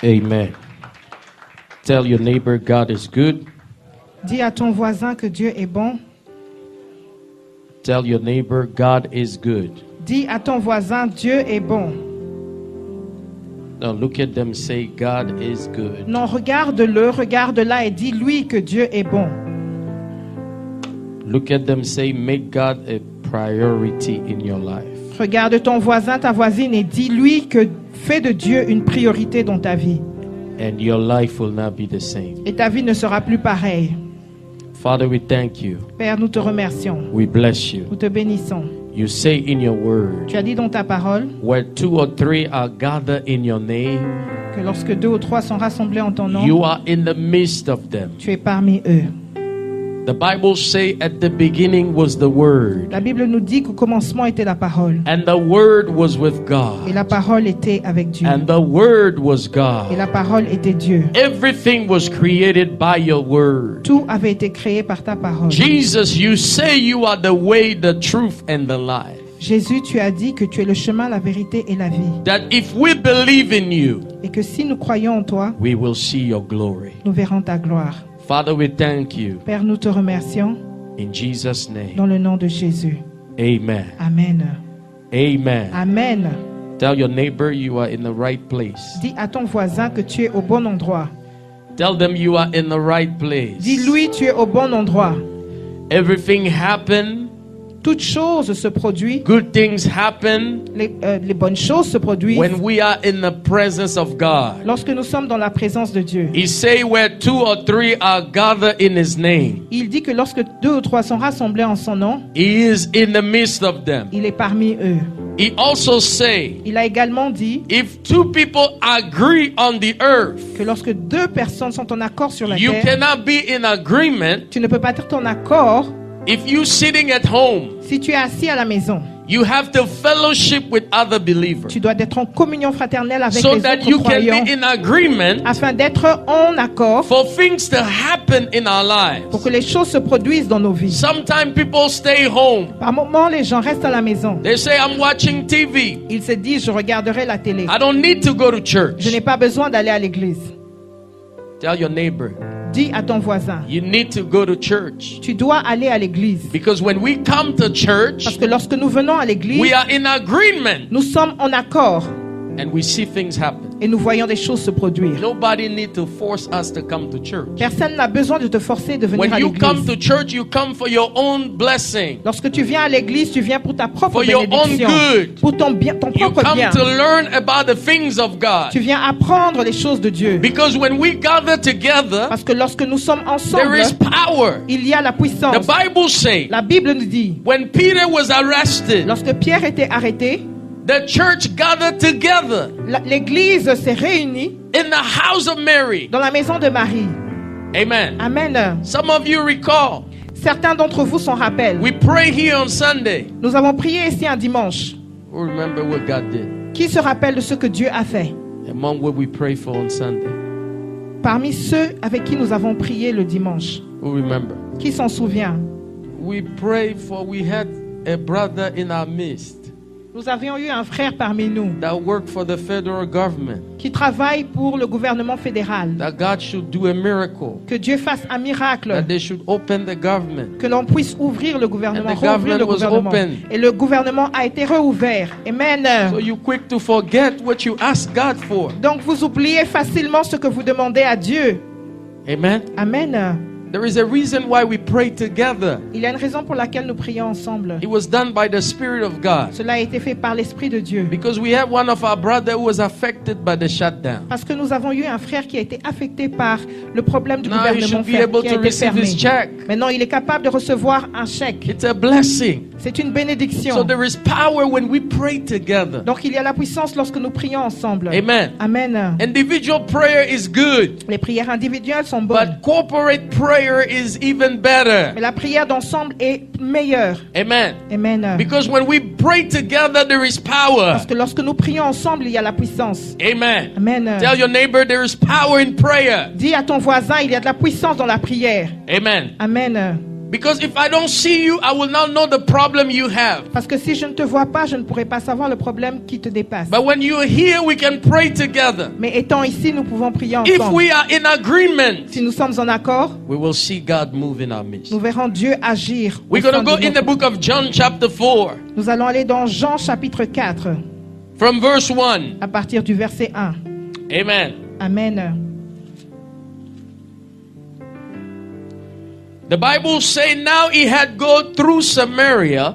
Amen. Tell your neighbor God is good. Dis à ton voisin que Dieu est bon. Tell your neighbor God is good. Dis à ton voisin Dieu est bon. Now look at them, say God is good. Non, regarde-le, regarde-la et dis-lui que Dieu est bon. Look at them, say make God a priority in your life. Regarde ton voisin, ta voisine et dis-lui que fais de Dieu une priorité dans ta vie. And your life will not be the same. Et ta vie ne sera plus pareille. Father, we thank you. Père, nous te remercions. We bless you. Nous te bénissons. You say in your word, Tu as dit dans ta parole where 2 or 3 are gathered in your name, que lorsque 2 ou 3 sont rassemblés en ton nom, you are in the midst of them. tu es parmi eux. The Bible say at the beginning was the word, La Bible nous dit qu'au commencement était la parole. and the word was with Et God, la parole était avec Dieu. and the word was Et God. la parole était Dieu. Everything was created by your word. Tout avait été créé par ta parole. Jesus, you say you are the way, the truth, and the life. Jésus, tu as dit que tu es le chemin, la vérité et la vie. That if we believe in you, Et que si nous croyons en toi, we will see your glory. nous verrons ta gloire. Father, we thank you. Père, nous te remercions In Jesus' name, dans le nom de Jésus. amen. Amen. Amen. Amen. Tell your neighbor you are in the right place. Dis à ton voisin que tu es au bon endroit. Tell them you are in the right place. Dis-lui tu es au bon endroit. Everything happened. Toute chose se produit. Good things happen Les bonnes choses se produisent when we are in the presence of God. lorsque nous sommes dans la présence de Dieu. He say where 2 or 3 are gathered in his name, Il dit que lorsque 2 ou 3 sont rassemblés en son nom, he is in the midst of them. il est parmi eux. He also say Il a également dit if 2 people agree on the earth, que lorsque 2 personnes sont en accord sur la you terre, cannot be in agreement. tu ne peux pas être en accord If you sitting at home, si tu es assis à la maison. you have to fellowship with other believers Tu dois être en communion fraternelle avec so les that autres you can croyants be in agreement afin d'être en accord for things to happen in our pour lives. que les choses se produisent dans nos vies. Sometimes people stay home. Par moments, les gens restent à la maison. They say, I'm watching TV. Ils se disent, je regarderai la télé. I don't need to go to Je church. n'ai pas besoin d'aller à l'église. Tell your neighbor, Dis à ton voisin, you need to go to church. tu dois aller à l'église. Because when we come to church, Parce que lorsque nous venons à l'église, we are in agreement nous sommes en accord and we see things happen. et nous voyons des choses se produire. Nobody need to force us to come to church. Personne n'a besoin de te forcer de venir When à you come l'église. to church, you come for your own blessing. Lorsque tu viens à l'église, tu viens pour ta propre For your own bénédiction, good. pour ton bien, ton You propre come bien. to learn about the things of God. Tu viens apprendre les choses de Dieu. Because when we gather together, Parce que lorsque nous sommes there ensemble, is power. il y a la puissance. The Bible says, La Bible nous dit, when Peter was arrested, lorsque Pierre était arrêté, the church gathered together l'église s'est réunie in the house of Mary. dans la maison de Marie. Amen. Amen. Some of you recall, Certains d'entre vous s'en rappellent. we pray here on Sunday. Nous avons prié ici un dimanche. Who remember what God did? Qui se rappelle de ce que Dieu a fait? Among what we pray for on Sunday. Parmi ceux avec qui nous avons prié le dimanche. Who remember? Qui s'en souvient? We prayed for, we had a brother in our midst Nous avions eu un frère parmi nous that worked for the federal government, qui travaille pour le gouvernement fédéral. that God should do a miracle, Que Dieu fasse un miracle. that they should open the government. Que l'on puisse ouvrir le gouvernement, And the rouvrir le government was gouvernement. open. Et le gouvernement a été rouvert. Amen. So you quick to forget what you asked God for. Donc vous oubliez facilement ce que vous demandez à Dieu. Amen. Amen. There is a reason why we pray together. Il y a une raison pour laquelle nous prions ensemble. It was done by the Spirit of God. Cela a été fait par l'Esprit de Dieu. Because we have one of our brothers who was affected by the shutdown. Parce que nous avons eu un frère qui a été affecté par le problème du Now he gouvernement should be able qui a to été receive fermé. his check. Maintenant, il est capable de recevoir un chèque. It's a blessing. C'est une bénédiction. So there is power when we pray together. Donc il y a la puissance lorsque nous prions ensemble. Amen. Amen. Individual prayer is good, Les prières individuelles sont bonnes. but corporate prayer is even better. Mais la prière d'ensemble est meilleure. Amen. Amen. Because when we pray together, there is power. Parce que lorsque nous prions ensemble, il y a la puissance. Amen. Amen. Tell your neighbor there is power in prayer. Dis à ton voisin, il y a de la puissance dans la prière. Amen. Amen. Because if I don't see you, I will not know the problem you have. Parce que si je ne te vois pas, je ne pourrai pas savoir le problème qui te dépasse. But when you're here, we can pray together. Mais étant ici, nous pouvons prier If ensemble. we are in agreement, Si nous sommes en accord, we will see God move in our midst. nous verrons Dieu agir. au We're going sein to go de in the nos- book of John chapter 4 Nous allons aller dans Jean chapitre 4, from verse 1. à partir du verset 1. Amen. Amen. The Bible say now he had gone through Samaria.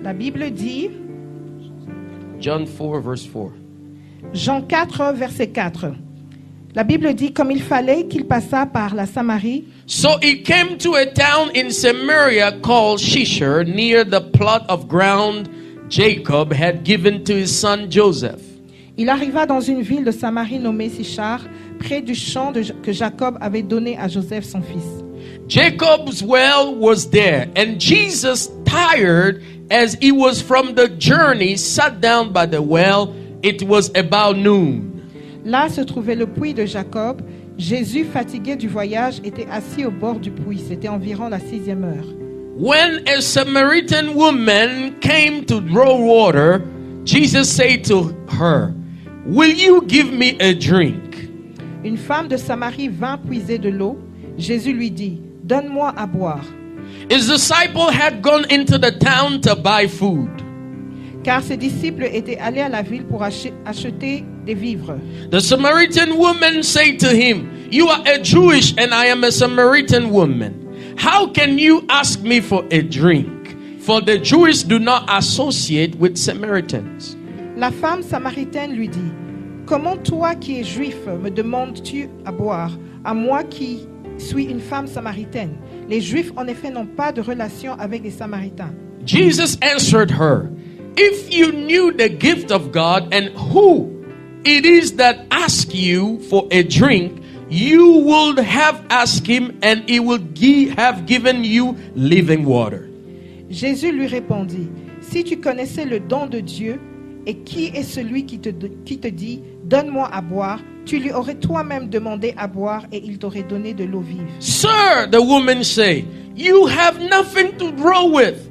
La Bible dit, John 4 verse 4. Jean 4, verset 4. La Bible dit, comme il fallait qu'il passât par la Samarie, So he came to a town in Samaria called Shishar, near the plot of ground Jacob had given to his son Joseph. il arriva dans une ville de Samarie nommée Sichar, près du champ que Jacob avait donné à Joseph son fils. Jacob's well was there, and Jesus, tired as he was from the journey, sat down by the well. It was about noon. Là se trouvait le puits de Jacob. Jésus, fatigué du voyage, était assis au bord du puits. C'était environ la 6e heure. When a Samaritan woman came to draw water, Jesus said to her, "Will you give me a drink?" Une femme de Samarie vint puiser de l'eau. Jésus lui dit, « Donne-moi à boire. His disciple had gone into the town to buy food. » Car ses disciples étaient allés à la ville pour acheter des vivres. The Samaritan woman said to him, "You are a Jewish and I am a Samaritan woman. How can you ask me for a drink? For the Jews do not associate with Samaritans." La femme samaritaine lui dit, « Comment toi qui es juif me demandes-tu à boire, à moi qui suis une femme samaritaine? Les Juifs en effet n'ont pas de relation avec les Samaritains. » Jesus answered her, "If you knew the gift of God and who it is that asks you for a drink, you would have asked him and he would have given you living water." Jésus lui répondit, « Si tu connaissais le don de Dieu, et qui est celui qui te dit, donne-moi à boire, tu lui aurais toi-même demandé à boire et il t'aurait donné de l'eau vive. » "Sir," the woman said, "you have nothing to draw with,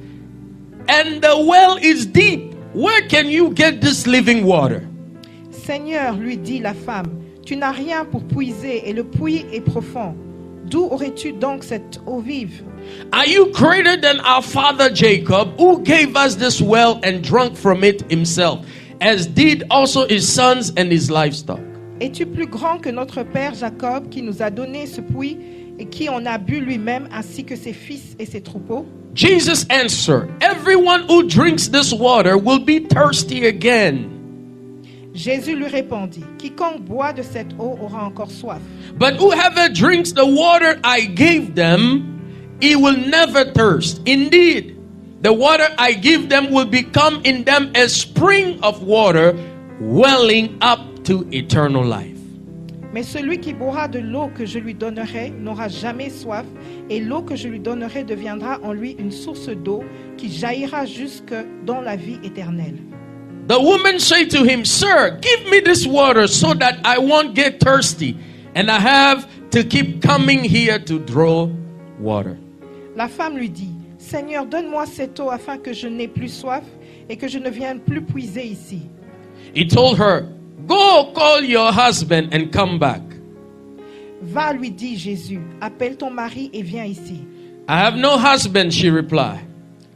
and the well is deep. Where can you get this living water?" Seigneur, lui dit la femme, tu n'as rien pour puiser et le puits est profond. D'où aurais-tu donc cette eau vive? "Are you greater than our father Jacob, who gave us this well and drank from it himself, as did also his sons and his livestock?" Es-tu plus grand que notre père Jacob qui nous a donné ce puits et qui en a bu lui-même ainsi que ses fils et ses troupeaux? Jesus answered, "Everyone who drinks this water will be thirsty again. Jésus lui répondit, quiconque boit de cette eau aura encore soif. But whoever drinks the water I gave them, he will never thirst. Indeed, the water I give them will become in them a spring of water welling up to eternal life." Mais celui qui boira de l'eau que je lui donnerai n'aura jamais soif, et l'eau que je lui donnerai deviendra en lui une source d'eau qui jaillira jusque dans la vie éternelle. The woman said to him, "Sir, give me this water so that I won't get thirsty and I have to keep coming here to draw water." La femme lui dit, Seigneur, donne-moi cette eau afin que je n'ai plus soif et que je ne vienne plus puiser ici. He told her, "Go call your husband and come back." Va, lui dit Jésus, appelle ton mari et viens ici. "I have no husband," she replied.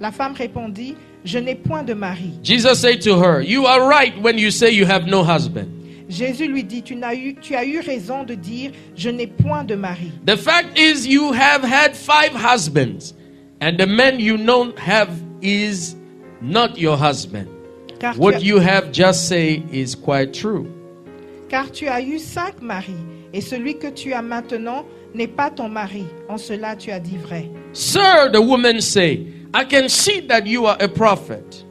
La femme répondit, je n'ai point de mari. Jesus said to her, "You are right when you say you have no husband. Jésus lui dit, tu as eu raison de dire, je n'ai point de mari. The fact is you have had 5 husbands, and the man you know have is not your husband. Car What you have just said is quite true." Car tu as eu 5 maris, et celui que tu as maintenant n'est pas ton mari. En cela tu as dit vrai. "Sir," the woman said, "I can see that you are a prophet."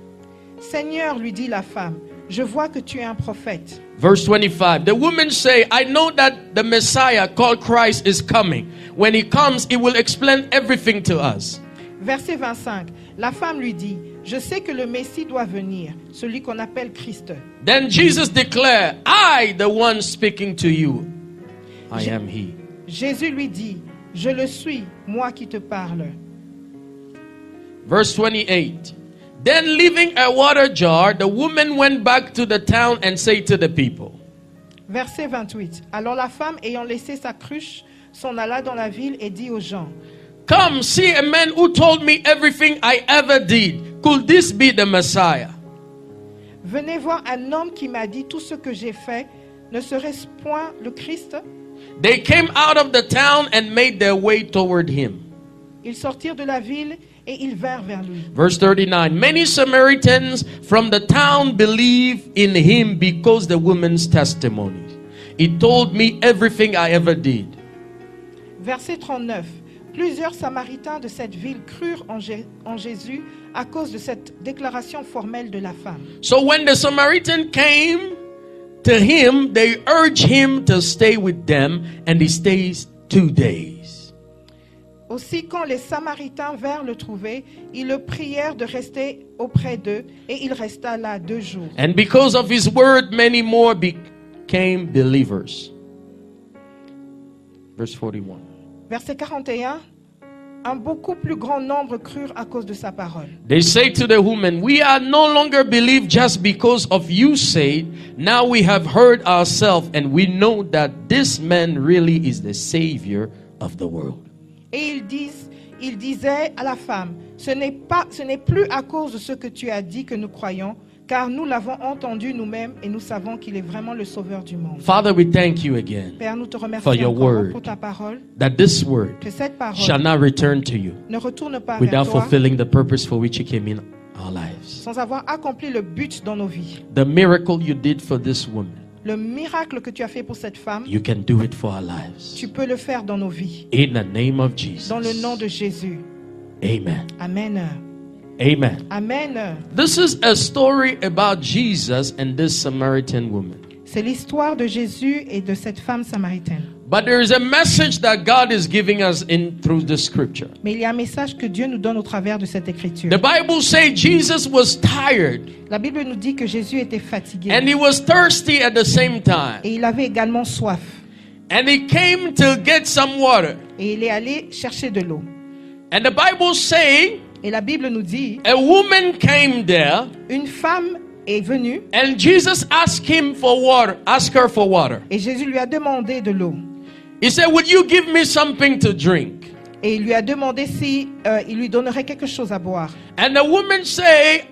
Seigneur, lui dit la femme, je vois que tu es un prophète. Verse 25, the woman say, "I know that the Messiah called Christ is coming. When he comes, he will explain everything to us." Verset 25, la femme lui dit, je sais que le Messie doit venir, celui qu'on appelle Christ. Then Jesus declared, "I, the one speaking to you." I am he. Jésus lui dit, je le suis, moi qui te parle. Verse 28. Then leaving a water jar, the woman went back to the town and said to the people. Verset 28. Alors la femme, ayant laissé sa cruche, s'en alla dans la ville et dit aux gens, Come, see a man who told me everything I ever did. Could this be the Messiah? venez voir un homme qui m'a dit tout ce que j'ai fait. Ne serait-ce point le Christ? They came out of the town and made their way toward him. Ils sortirent de la ville et ils vinrent vers lui. Verse 39. Many Samaritans from the town believed in him because the woman's testimony. He told me everything I ever did. Verset 39. Plusieurs Samaritains de cette ville crurent en Jésus à cause de cette déclaration formelle de la femme. So when the Samaritan came to him, they urged him to stay with them, and he stays 2 days. Aussi, quand les Samaritains vinrent le trouver, ils le prièrent de rester auprès d'eux, et il resta là 2 jours. And because of his word, many more became believers. Verse 41. Verset 41. Un beaucoup plus grand nombre crurent à cause de sa parole. They say to the woman, we are no longer believed just because of you said. Now we have heard ourselves, and we know that this man really is the Savior of the world. Et il disait à la femme, ce n'est plus à cause de ce que tu as dit que nous croyons, car nous l'avons entendu nous-mêmes et nous savons qu'il est vraiment le sauveur du monde. Father, we thank you again Père, nous te remercions for your encore word, pour ta parole, that this word que cette shall parole not return to you ne retourne pas vers without toi fulfilling the purpose for which you came in our lives. sans avoir accompli le but dans nos vies. The miracle you did for this woman, Le miracle que tu as fait pour cette femme, you can do it for our lives. tu peux le faire dans nos vies. In the name of Jesus. Dans le nom de Jésus. Amen. Amen. Amen. Amen. This is a story about Jesus and this Samaritan woman. C'est l'histoire de Jésus et de cette femme samaritaine. But there is a message that God is giving us through the scripture. Mais il y a un message que Dieu nous donne au travers de cette écriture. The Bible says Jesus was tired La Bible nous dit que Jésus était fatigué and he was thirsty at the same time. et il avait également soif. And he came to get some water. Et il est allé chercher de l'eau. And the Bible says Et la Bible nous dit, a woman came there une femme est venue and Jesus asked her for water. et Jésus lui a demandé de l'eau. He said, would you give me something to drink? Et il lui a demandé si il lui donnerait quelque chose à boire. And the woman say,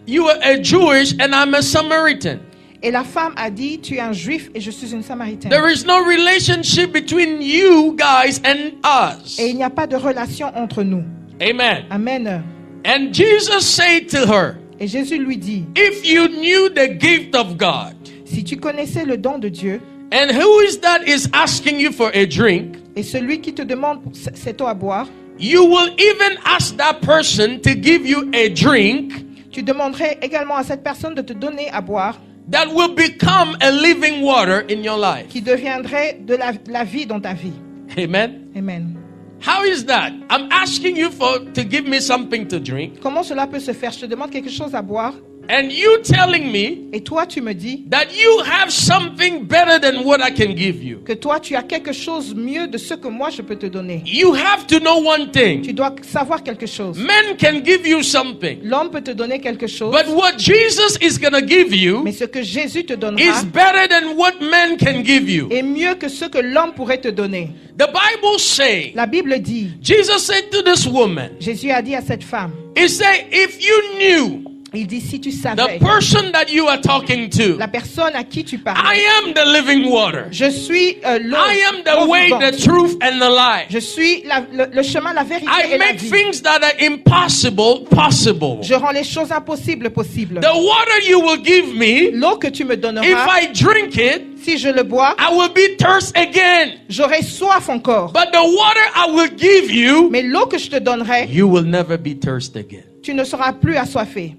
you are a Jewish and I'm a Samaritan. Et la femme a dit, tu es un juif et je suis une samaritaine. There is no relationship between you guys and us. Et il n'y a pas de relation entre nous. Amen. Amen. And Jesus said to her, Et Jésus lui dit, if you knew the gift of God, si tu connaissais le don de Dieu, and who is that is asking you for a drink, et celui qui te demande cette eau à boire, you will even ask that person to give you a drink tu demanderais également à cette personne de te donner à boire, that will become a living water in your life. qui deviendrait de la vie dans ta vie. Amen. Amen. How is that? I'm asking you to give me something to drink, Comment cela peut se faire? Je te demande quelque chose à boire, and you telling me et toi tu me dis that you have something better than what I can give you. que toi tu as quelque chose mieux de ce que moi je peux te donner. You have to know one thing. Tu dois savoir quelque chose. Men can give you something, L'homme peut te donner quelque chose, but what Jesus is going to give you mais ce que Jésus te is donnera better than what men can give you. est mieux que ce que l'homme pourrait te donner. The Bible says, La Bible dit, Jesus said to this woman, Jésus a dit à cette femme, he said, if you knew il dit, si tu the savais person that you are talking to, la personne à qui tu parles, I am the living water. je suis l'eau, I am the l'eau way, vivante. the truth, and the life. Je suis le chemin, la vérité I et la make vie. things that are impossible possible. Je rends les choses impossibles possibles. The water you will give me, L'eau que tu me if donneras, I drink it, si je le bois, I will be thirsty again. j'aurai soif encore. But the water I will give you, Mais l'eau que je te donnerai, you will never be thirsty again. tu ne seras plus assoiffé.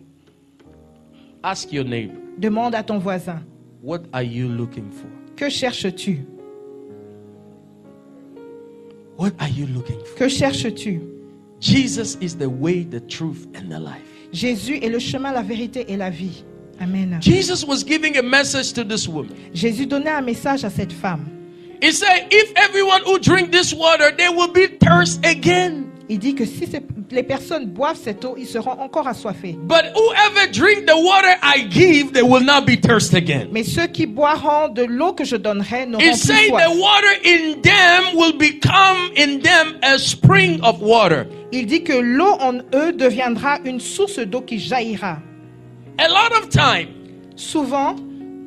Ask your neighbor, Demande à ton voisin, what are you looking for? que cherches-tu? What are you looking for? Que cherches-tu? Jesus is the way, the truth, and the life. Jésus est le chemin, la vérité et la vie. Amen. Jesus was giving a message to this woman. Jésus donnait un message à cette femme. He said, if everyone who drink this water, they will be thirsty again. Il dit que si les personnes boivent cette eau, ils seront encore assoiffés. But whoever drink the water I give, they will not be thirsty again. Mais ceux qui boiront de l'eau que je donnerai n'auront He plus said soif. the water in them will become in them a spring of water. Il dit que l'eau en eux deviendra une source d'eau qui jaillira. A lot of time, Souvent,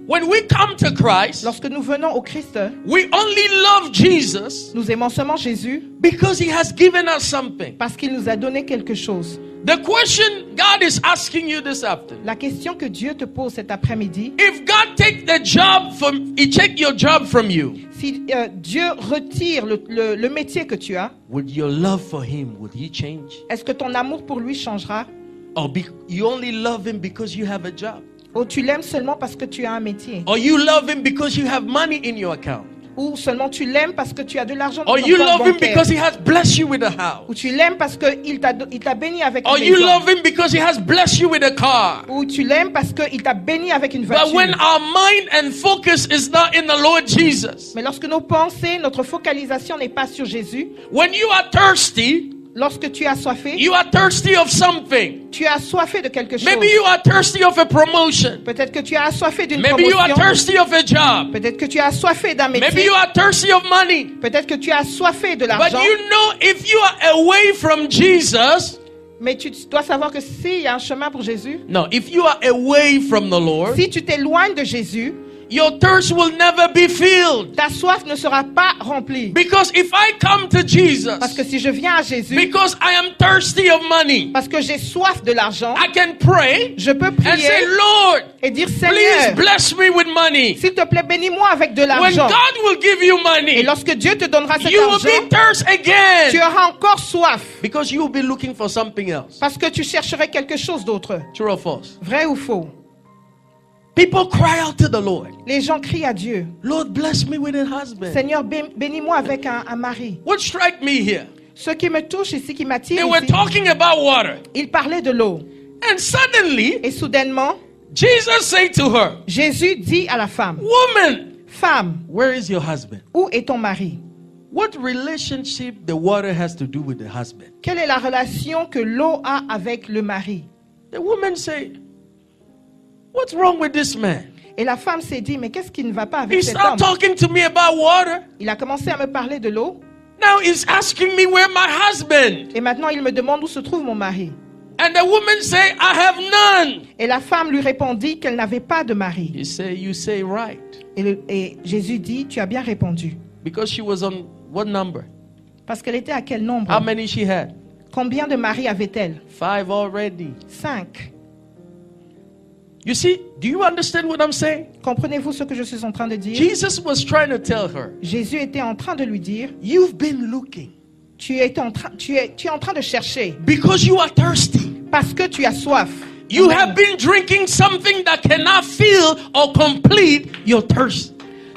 when we come to Christ, lorsque nous venons au Christ, we only love Jesus nous aimons seulement Jésus because he has given us something. parce qu'il nous a donné quelque chose. The question God is asking you this afternoon, La question que Dieu te pose cet après-midi, if God take the job from, he take your job from you, si Dieu retire le métier que tu as, would your love for him, would he change? est-ce que ton amour pour lui changera? Or you only love him because you have a job? Ou tu l'aimes seulement parce que tu as un métier? Or you love him because you have money in your account? Ou seulement tu l'aimes parce que tu as de l'argent dans Or ton you compte love him bancaire? because he has blessed you with a house? Ou tu l'aimes parce qu'il t'a béni avec Or une you maison? love him because he has blessed you with a car? Ou tu l'aimes parce qu'il t'a béni avec une But voiture? when our mind and focus is not in the Lord Jesus, Mais lorsque nos pensées, notre focalisation n'est pas sur Jésus, when you are thirsty, lorsque tu es assoiffé, you are thirsty of something. tu es assoiffé de quelque chose. Maybe you are thirsty of a promotion. Peut-être que tu es assoiffé d'une Maybe you are promotion. thirsty of a job. Peut-être que tu es assoiffé d'un Maybe métier. you are thirsty of money. Peut-être que tu es assoiffé de But l'argent. you know, if you are away from Jesus, Mais tu dois savoir que s'il y a un chemin pour Jésus, no, if you are away from the Lord, si tu t'éloignes de Jésus, your thirst will never be filled. ta soif ne sera pas remplie. Because if I come to Jesus, Parce que si je viens à Jésus, because I am thirsty of money, parce que j'ai soif de l'argent, I can pray je peux and prier say, Lord, et dire please Seigneur, bless me with money. s'il te plaît, bénis-moi avec de When l'argent. God will give you Et money, lorsque Dieu te donnera cet you will argent, be thirsty tu again. auras encore soif. Because you will be looking for something else. Parce que tu chercherais quelque chose d'autre. True or false? Vrai ou faux? People cry out to the Lord. Les gens crient à Dieu. Lord, bless me with a husband. Seigneur, bénis-moi avec un mari. What struck me here? Ce qui me touche ici, qui m'attire They were ici, talking about water. il parlait de l'eau. And suddenly, Et soudainement, Jesus said to her, Jésus dit à la femme, Woman, femme, where is your husband? où est ton mari? What relationship the water has to do with the husband? Quelle est la relation que l'eau a avec le mari? The woman said, what's wrong with this man? Et la femme s'est dit, mais qu'est-ce qui ne va pas He avec cet started homme? talking to me about water. Il a commencé à me parler de l'eau. Now he's asking me where my husband. Et maintenant, il me demande où se trouve mon mari. And the woman said, I have none. Et la femme lui répondit qu'elle n'avait pas de mari. He said, you say right. Et Jésus dit, tu as bien répondu. Because she was on what number? Parce qu'elle était à quel nombre? How many she had? Combien de maris avait-elle? 5 already. 5. You see, do you understand what I'm saying? Comprenez-vous ce que je suis en train de dire? Jesus was trying to tell her, Jésus était en train de lui dire, you've been looking tu es en train de chercher because you are thirsty. parce que tu as soif. You Amen. have been drinking something that cannot fill or complete your thirst.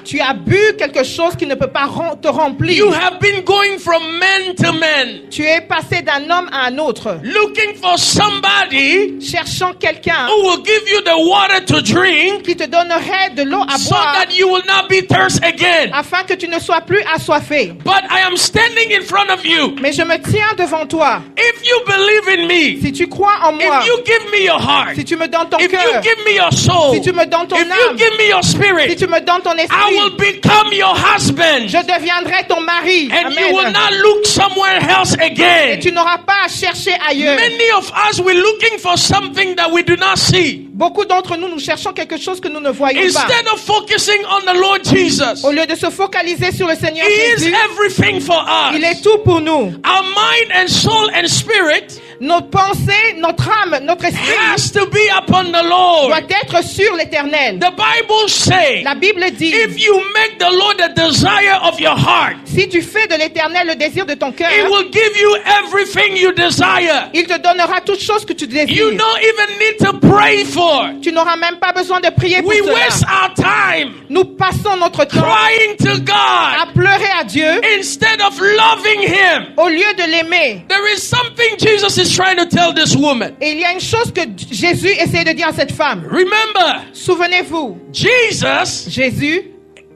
Tu as bu quelque chose qui ne peut pas te remplir. You have been going from man to man, Tu es passé d'un homme à un autre, looking for somebody cherchant quelqu'un who will give you the water to drink qui te donnerait de l'eau à so boire that you will not be thirsty again. afin que tu ne sois plus assoiffé. But I am standing in front of you. Mais je me tiens devant toi. If you believe in me, Si tu crois en moi, if you give me your heart, si tu me donnes ton if you cœur, give me your soul, si tu me donnes ton if you âme, give me your si spirit, tu me donnes ton I esprit, will become your husband. je deviendrai ton mari. And you will Amen. not look somewhere else Et again. tu n'auras pas à chercher ailleurs. Many of us, we're looking for something that we do not see. Beaucoup d'entre nous, nous cherchons quelque chose que nous ne voyons pas. Instead of focusing on the Lord Jesus, Au lieu de se focaliser sur le Seigneur He is Jésus, everything for il est us. tout pour nous. Our mind and soul and spirit Notre pensée, notre âme, notre esprit has to be upon the doit Lord. être sur l'Éternel. The Bible says, La Bible dit, if you make the Lord the desire of your heart, si tu fais de l'Éternel le désir de ton cœur, He will give you everything you desire. il te donnera toute chose que tu You désires. don't even need to pray for. Tu n'auras même pas besoin de prier pour We waste cela. our time Nous passons notre temps crying to à God pleurer à Dieu instead of loving Him. au lieu de l'aimer. There is something Jesus is trying to tell this woman. Et il y a une chose que Jésus essaie de dire à cette femme. Remember, Souvenez-vous, Jesus Jésus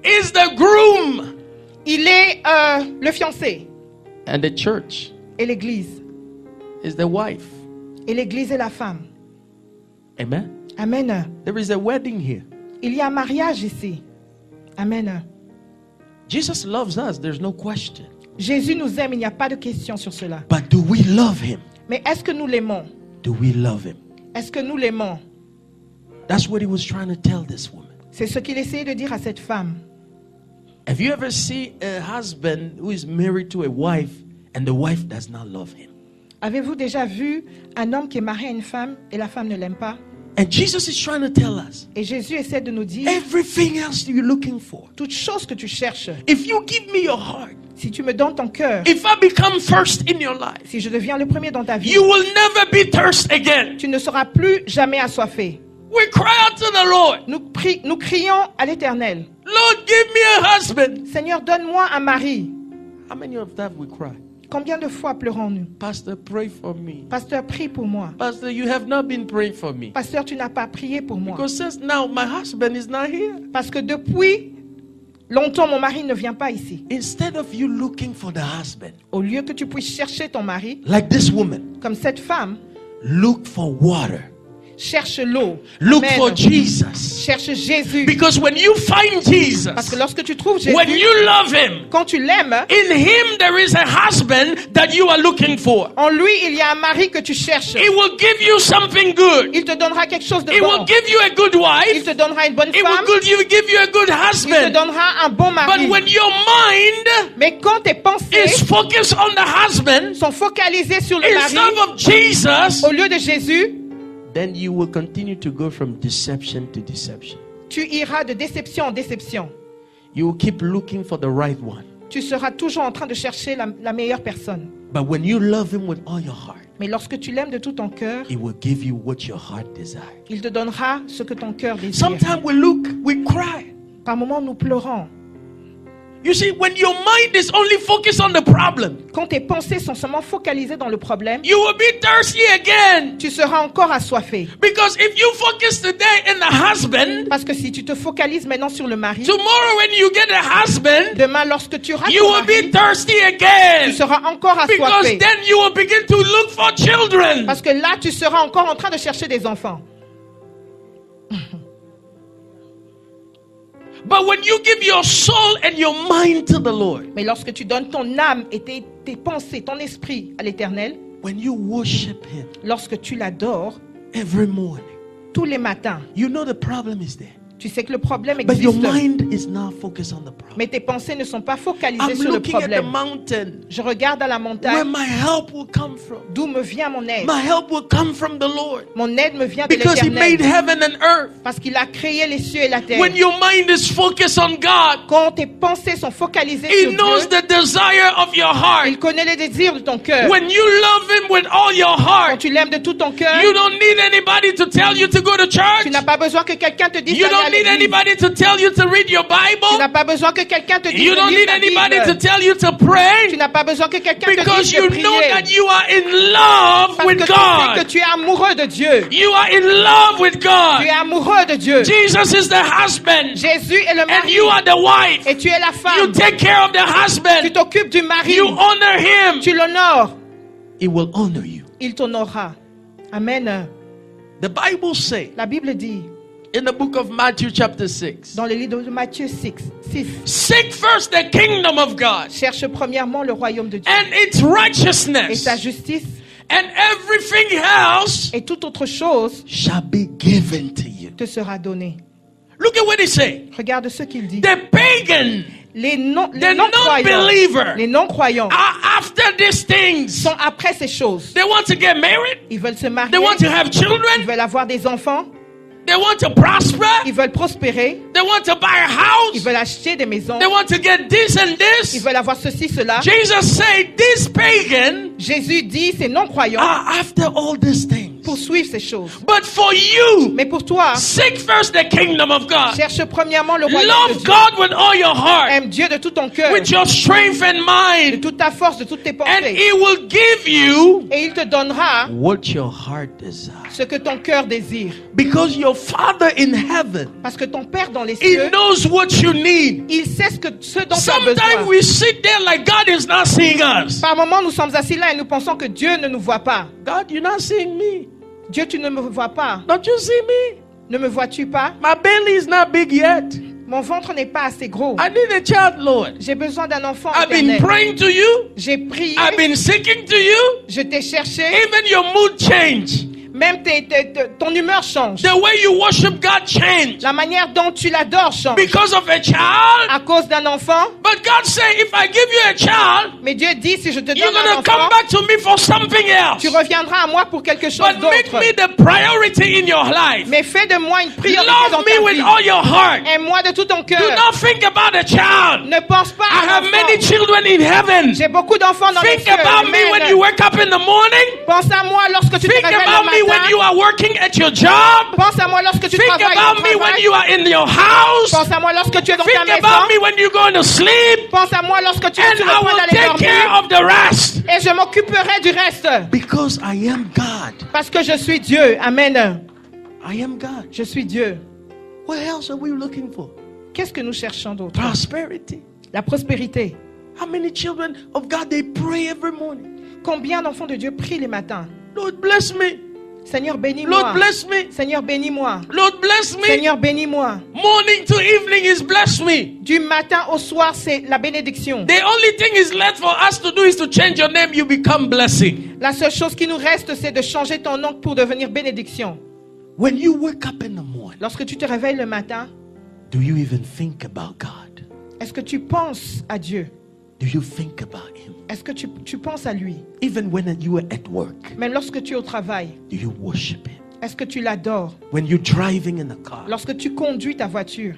is the groom. il est le fiancé. And the church Et l'église. is the wife. Et l'église est la femme. Amen. Amen. There is a wedding here. Il y a un mariage ici. Amen. Jesus loves us. There's no question. Jésus nous aime, il n'y a pas de question sur cela. But do we love him? Mais est-ce que nous l'aimons? Do we love him? Est-ce que nous l'aimons? That's what he was trying to tell this woman. C'est ce qu'il essayait de dire à cette femme. Have you ever seen a husband who is married to a wife and the wife does not love him? Avez-vous déjà vu un homme qui est marié à une femme et la femme ne l'aime pas? And Jesus is trying to tell us, Et Jésus essaie de nous dire, everything else you're looking for. toute chose que tu cherches, If you give me your heart, si tu me donnes ton cœur, if I become first in your life, si je deviens le premier dans ta vie, you will never be thirsty again. tu ne seras plus jamais assoiffé. We cry out to the Lord. Nous crions à l'Éternel. Lord, give me a husband. Seigneur, donne-moi un mari. How many of that we cry? Combien de fois pleurons-nous? Pastor, pray for me. Pasteur, prie pour moi. Pastor, you have not been praying for me. Pasteur, tu n'as pas prié pour moi. Because since now my husband is not here. Parce que depuis longtemps, mon mari ne vient pas ici. Instead of you looking for the husband, Au lieu que tu puisses chercher ton mari, like this woman, comme cette femme, look for water. cherche l'eau. Look Amen. for Jesus. Cherche Jésus. Because when you find Jesus, Parce que lorsque tu trouves Jésus, when you love him, quand tu l'aimes, in him there is a husband that you are looking for. en lui, il y a un mari que tu cherches. He will give you something good. Il te donnera quelque chose de He will bon. give you a good Il wife. te donnera une bonne He femme. will give you a good Il te husband. donnera un bon mari. But when your mind Mais quand tes pensées is focused on the husband sont focalisées sur le instead mari, of Jesus, au lieu de Jésus, then you will continue to go from deception to deception. tu iras de déception en déception. You will keep looking for the right one. Tu seras toujours en train de chercher la meilleure personne. But when you love him with all your heart, Mais lorsque tu l'aimes de tout ton cœur, he will give you what your heart desires. il te donnera ce que ton cœur désire. Sometimes we cry. Par moments, nous pleurons. You see, when your mind is only focused on the problem, Quand tes pensées sont seulement focalisées dans le problème, you will be thirsty again. tu seras encore assoiffé. Because if you focus today in the husband, Parce que si tu te focalises maintenant sur le mari, tomorrow when you get a husband, demain lorsque tu auras you ton will be mari, thirsty tu again. seras encore Because assoiffé. then you will begin to look for children. Parce que là, tu seras encore en train de chercher des enfants. But when you give your soul and your mind to the Lord, Mais lorsque tu donnes ton âme et tes pensées, ton esprit à l'Éternel, when you worship him lorsque tu l'adores, every morning, tous les matins, you know the problem is there. tu sais que le problème But your existe. mind is not focused on the problem. Mais tes pensées ne sont pas focalisées I'm sur le looking at the problème. mountain Je regarde à la where montagne, my help will come from. d'où me vient mon aide. My help will come from the Lord. Mon aide me vient de Because he made l'Éternel. heaven and earth. Parce qu'il a créé les cieux et la terre. When your mind is focused on God, Quand tes pensées sont focalisées he sur knows Dieu, the desire of your heart. il connaît les désirs de ton cœur. When you love him with all your Quand heart, tu l'aimes de tout ton cœur, you don't need anybody to tell you to go to church. tu n'as pas besoin que quelqu'un te dise You d'aller à don't need l'église. anybody to tell you to read your Tu Bible. n'as pas besoin que quelqu'un te dise You de don't lire need ta anybody to Bible. tell you to Tu pray. n'as pas besoin que quelqu'un te Because dise de you prier. know that you are in love Parce with que tu sais que God. tu es amoureux de Dieu. You are in love with Tu es God. amoureux de Dieu. Jesus is the husband Jésus est le and mari. you are the wife. Et tu es la You femme. take care of the Tu husband. t'occupes du mari. You honor him. Tu l'honores. He will honor you. Il t'honorera. Amen. The Bible says La Bible dit in the book of Matthew chapter 6, dans le livre de Matthieu 6, seek first the kingdom of God cherche premièrement le royaume de Dieu and its et righteousness, sa justice, and everything else et toute autre chose shall be given to you. te sera donnée. Look at what he said. Regarde ce qu'il dit. The pagan Les The non-croyants, non-believer les non-croyants are after these things. sont après ces choses. They want to get married. Ils veulent se marier, They want to have ils children. veulent avoir des enfants, They want to prosper. ils veulent prospérer, They want to buy a ils house. veulent acheter des maisons, They want to get this and ils this. veulent avoir ceci, cela. Jesus said, these pagan Jésus dit, ces non-croyants are after all these things. pour suivre ces choses. But for you, Mais pour toi, seek first the kingdom of God. cherche premièrement le royaume de Love Dieu. God with all your heart, Aime Dieu de tout ton cœur, with your strength and de mind, toute ta force, de toutes tes and pensées. He will give you Et il te donnera what your heart desires. ce que ton cœur désire. Because your Father in heaven, Parce que ton Père dans les He cieux, knows what you need. il sait ce dont tu as Sometimes besoin. we sit there like God is not seeing us. Par moments, nous sommes assis là et nous pensons que Dieu ne nous voit pas. God, you're not seeing me. Dieu, tu ne me vois pas. Don't you see me? Ne me vois-tu pas? My belly is not big yet. Mon ventre n'est pas assez gros. I need a child, Lord. J'ai besoin d'un enfant I've been éternel. praying to you. J'ai prié, I've been seeking to you. je t'ai cherché. Even your mood change. Même ton humeur change. The way you worship God change. La manière dont tu l'adores change. Because of a child. À cause d'un enfant. But God said, if I give you a child, Mais Dieu dit, si je te you're donne un going to come enfant, back to me for something else. tu reviendras à moi pour quelque chose But make d'autre. me the priority in your life. Mais fais de moi une priorité Love dans me ta with vie. all your heart. Aime-moi de tout ton Do cœur. not think about a child. Ne pense pas I à have many l'enfant. children in heaven. J'ai beaucoup d'enfants dans les Think cieux. about me Amen. when you wake up in the morning. Pense à moi lorsque tu te Think réveilles about me le when you matin. are working at your job. Pense à moi lorsque tu Think travailles about au me when travail. you are in your house. Pense à moi lorsque tu es dans ta Think about me maison. when you're going to sleep. Pense à moi lorsque tu es And sur I le point will d'aller take care dormir. of the rest. Et je m'occuperai du reste. Because I am God. Parce que je suis Dieu. Amen. I am God. Je suis Dieu. What else are we looking for? Qu'est-ce que nous cherchons d'autre? Prosperity. La prospérité. How many children of God they pray every morning? Combien d'enfants de Dieu prient les matins? Lord bless me. Seigneur, bénis-moi. Lord bless me. Seigneur, bénis-moi. Lord bless me. Seigneur, bénis-moi. Morning to evening is bless me. Du matin au soir, c'est la bénédiction. The only thing is left for us to do is to change your name. You become blessing. La seule chose qui nous reste, c'est de changer ton nom pour devenir bénédiction. When you wake up in the morning, Lorsque tu te réveilles le matin, do you even think about God? est-ce que tu penses à Dieu? Do you think about Him? Est-ce que tu penses à lui? Even when you are at work, Même lorsque tu es au travail, do you worship Him? est-ce que tu l'adores? When you're driving in the car, Lorsque tu conduis ta voiture,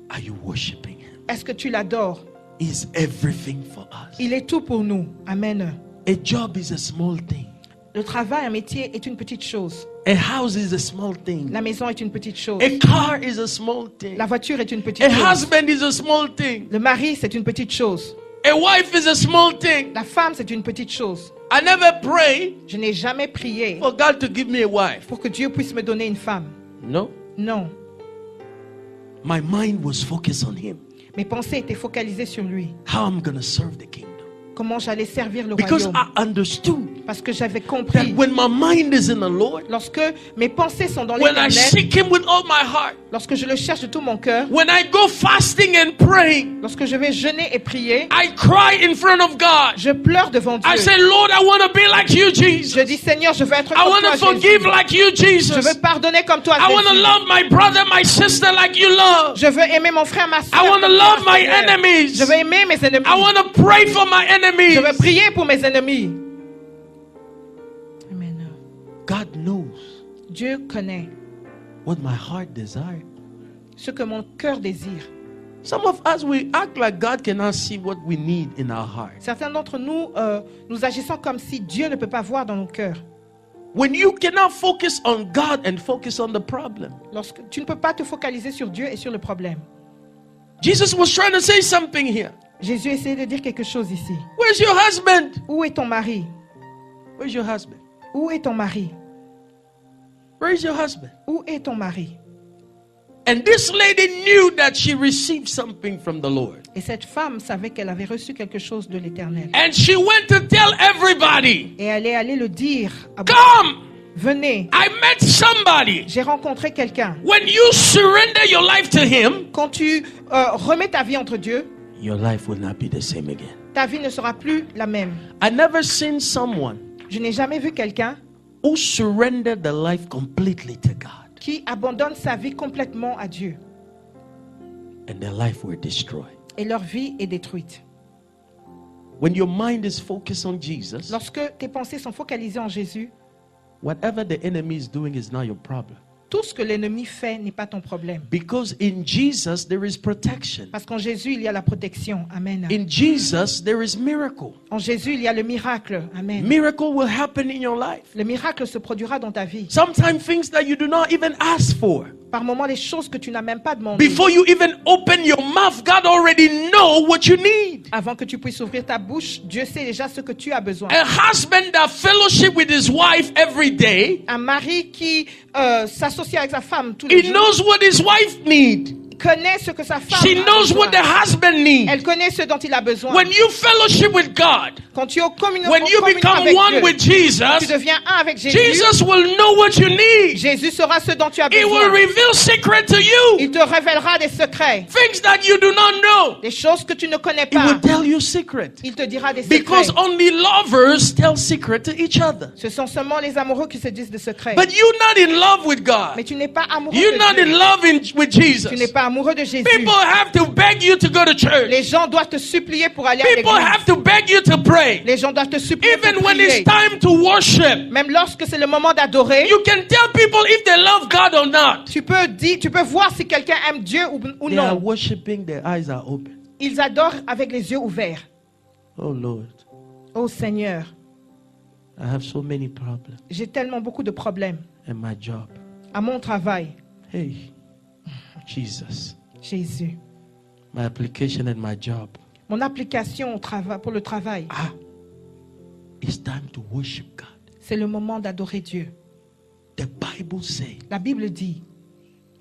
are you worshiping Him? est-ce que tu l'adores? He's everything for us. Il est tout pour nous. Amen. A job is a small thing. Le travail, un métier est une petite chose. A house is a small thing. La maison est une petite chose. A car is a small thing. La voiture est une petite A chose. husband is a small thing. Le mari, c'est une petite chose. A wife is a small thing. La femme, c'est une petite chose. I never pray Je n'ai jamais prié for God to give me a wife. pour que Dieu puisse me donner une femme. No. Non. My mind was focused on Him. Mes pensées étaient focalisées sur lui. How I'm going to serve the kingdom. Comment j'allais servir le Because royaume. I understood Parce que j'avais that compris. when my mind is in the Lord, Lorsque mes pensées sont dans when I l'éternel, seek Him with all my heart, lorsque je le cherche de tout mon cœur, when I go fasting and praying, lorsque je vais jeûner et prier, I cry in front of God. je pleure devant Dieu. I say, Lord, I want to be like you, Je Jesus. dis, Seigneur, je veux être I comme want toi, to forgive Jésus. like you, Je Jesus. veux pardonner comme toi, I want to Jésus. love my brother, my sister like you love. Je veux aimer mon frère, ma soeur. I want to comme toi, love my Seigneur. enemies. Je veux aimer mes ennemis. I want to pray for my enemies. Je veux prier pour mes ennemis. Amen. God knows Dieu connaît what my heart desires. ce que mon cœur désire. Some of us, we act like God cannot see what we need in our heart. Certains d'entre nous, nous agissons comme si Dieu ne peut pas voir dans nos cœurs. When you cannot focus on God and focus on the problem. Lorsque tu ne peux pas te focaliser sur Dieu et sur le problème. Jesus was trying to say something here. Jésus essayait de dire quelque chose ici. Where's your husband? Où est ton mari? Where's your husband? Où est ton mari? Where is your husband? Où est ton mari? And this lady knew that she received something from the Lord. Et cette femme savait qu'elle avait reçu quelque chose de l'Éternel. And she went to tell everybody, Et elle est allée le dire à come, venez, I met somebody. j'ai rencontré quelqu'un. When you surrender your life to Him, Quand tu remets ta vie entre Dieu, your life will not be the same again. ta vie ne sera plus la même. I never seen someone Je n'ai jamais vu quelqu'un who surrendered their life completely to God qui abandonne sa vie complètement à Dieu. and their life were destroyed. Et leur vie est détruite. When your mind is focused on Jesus, Lorsque tes pensées sont focalisées en Jésus, whatever the enemy is doing is not your problem. Tout ce que l'ennemi fait n'est pas ton problème. Because in Jesus there is protection. Parce qu'en Jésus, il y a la protection. Amen. In Jesus there is miracle. En Jésus, il y a le miracle. Amen. Miracle will happen in your life. Le miracle se produira dans ta vie. Sometimes things that you do not even ask for. Par moments, les choses que tu n'as même pas demandées. Before you even open your mouth, God already know what you need. Avant que tu puisses ouvrir ta bouche, Dieu sait déjà ce que tu as besoin. A husband that fellowship with his wife every day, Un mari qui s'associe avec sa femme tous he les jours, knows what his wife needs. connaît ce que sa femme She a knows besoin. what the husband needs. Elle connaît ce dont il a besoin. When you fellowship with God, Quand tu es en communion, when you become avec one Dieu, with tu Jesus, deviens un avec Jésus. Jesus will know what you need. Jésus saura ce dont tu as He will besoin. reveal secret to you. Il te révélera des secrets, Things that you do not know. des choses que tu ne connais He will pas. tell you secret. Il te dira des Because secrets. only lovers tell secret to each other. Ce sont seulement les amoureux qui se disent des secrets. But you're not in love with God. Mais tu n'es pas amoureux You're de not Dieu. in love with Tu n'es Jesus. pas amoureux de Jésus. People have to beg you to go to church. Les gens doivent te supplier pour aller à People l'église. have to beg you to pray. Les gens doivent te supplier Even pour when it's prier. time to worship, Même lorsque c'est le moment d'adorer, you can tell people if they love God or not. tu peux voir si quelqu'un aime Dieu ou They are non. worshiping, their eyes are open. Ils adorent avec les yeux ouverts. Oh Lord, Oh Seigneur, I have so many problems j'ai tellement beaucoup de problèmes in my job. à mon travail. Hey, Jesus, Jésus, my application and my job. mon application pour le travail, It's time to worship God. c'est le moment d'adorer Dieu. The Bible says La Bible dit,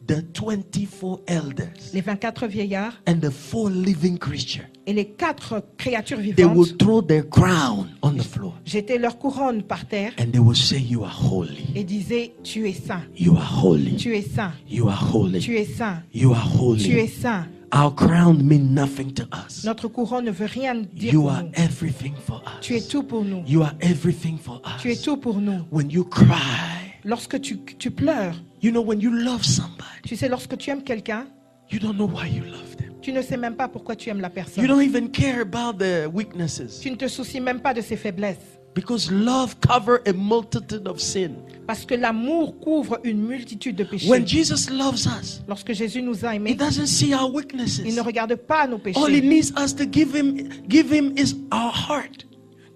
the 24 elders les 24 vieillards and the 4 living creatures, et les 4 créatures they will vivantes throw their crown on the floor jetaient leur couronne par terre and they will say, you are holy, et disaient, tu es saint, you are holy, tu es saint, you are holy, tu es saint, you are tu es holy. saint. Our crown means nothing to us. Notre couronne ne veut rien dire You pour are nous. everything for Tu es us. tout pour nous. You are everything for Tu es us. tout pour nous. When you cry, Lorsque tu pleures, you know, when you love somebody, tu sais, lorsque tu aimes quelqu'un, you don't know why you love them. tu ne sais même pas pourquoi tu aimes la You personne. don't even care about the weaknesses. Tu ne te soucies même pas de ses faiblesses. Because love covers a multitude of sin. Parce que l'amour couvre une multitude de péchés. When Jesus loves us, Lorsque Jésus nous a He aimés, doesn't see our il weaknesses. ne regarde pas nos All He péchés. needs us to give him is our heart.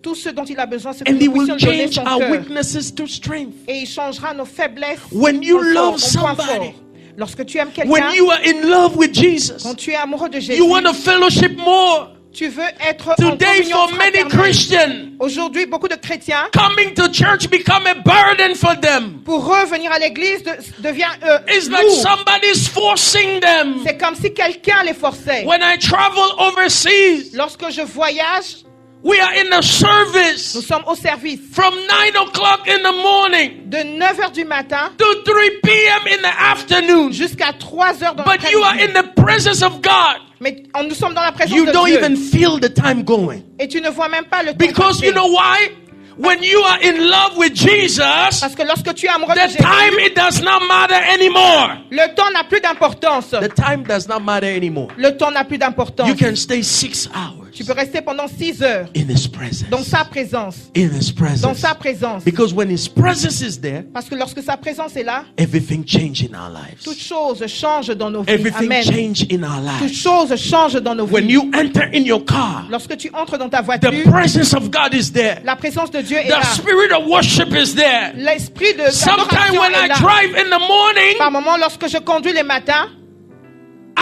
Tout ce dont il a besoin, c'est que And He nous will puissions donner change son our cœur. weaknesses to strength. Et il changera nos faiblesses When you en love fort, en point somebody, fort. Lorsque tu aimes when quelqu'un, you are in love with Jesus, quand tu es amoureux de Jésus, you want to fellowship more. tu veux être en Today, communion for many fraternelle. Christians, Aujourd'hui, beaucoup de chrétiens, coming to church become a burden for them. pour revenir à l'église, devient It's like lourd. somebody's forcing them. C'est comme si quelqu'un les forçait. When I travel overseas, Lorsque je voyage, we are in the nous service sommes au service from 9 o'clock in the morning de 9h du matin to 3 p.m. in the afternoon. jusqu'à 3h dans But you are in l'après-midi. the presence of God. Mais nous sommes dans la présence You de don't Dieu. even feel the time going. Et tu ne vois même pas le temps Because passer. you know why? When you are in love with Jesus, Parce que lorsque tu es amoureux de the Jésus, time, it does not matter anymore. le temps n'a plus d'importance. The time does not matter anymore. Le temps n'a plus d'importance. You can stay 6 hours Tu peux rester pendant 6 heures in His presence. dans sa présence. In His Dans presence. sa présence. Because when His presence is there, Parce que lorsque sa présence est là, everything changes in our toute lives. chose change dans nos vies. Everything Amen. changes in our Toute lives. chose change dans nos When vies. you enter in your car, Lorsque tu entres dans ta the voiture, presence of God is there. la présence de Dieu est The là. spirit of worship is there. L'esprit de Sometimes l'adoration when est I là. drive in the morning, Par moment, lorsque je conduis les matins,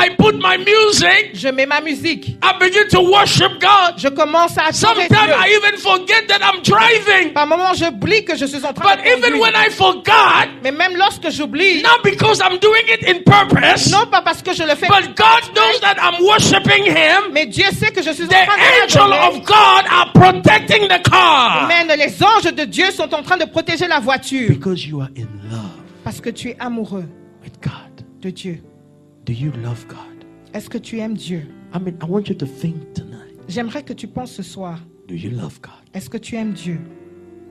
I put my music. je mets ma musique. I begin to worship God. Je commence à adorer Sometimes Dieu. I even forget that I'm driving. Par moment, j'oublie que je suis en train But de even conduire. when I forgot, Mais même lorsque j'oublie, not because I'm doing it in purpose, non pas parce que je le fais, but God knows that I'm worshiping Him. mais Dieu sait que je suis en The train de angel l'adorer. of God are protecting the car. Amen. Les anges de Dieu sont en train de protéger la voiture. Because you are in love Parce que tu es amoureux with God. de Dieu. Do you love God? Est-ce que tu aimes Dieu? I mean, I want you to think tonight. J'aimerais que tu penses ce soir. Do you love God? Est-ce que tu aimes Dieu?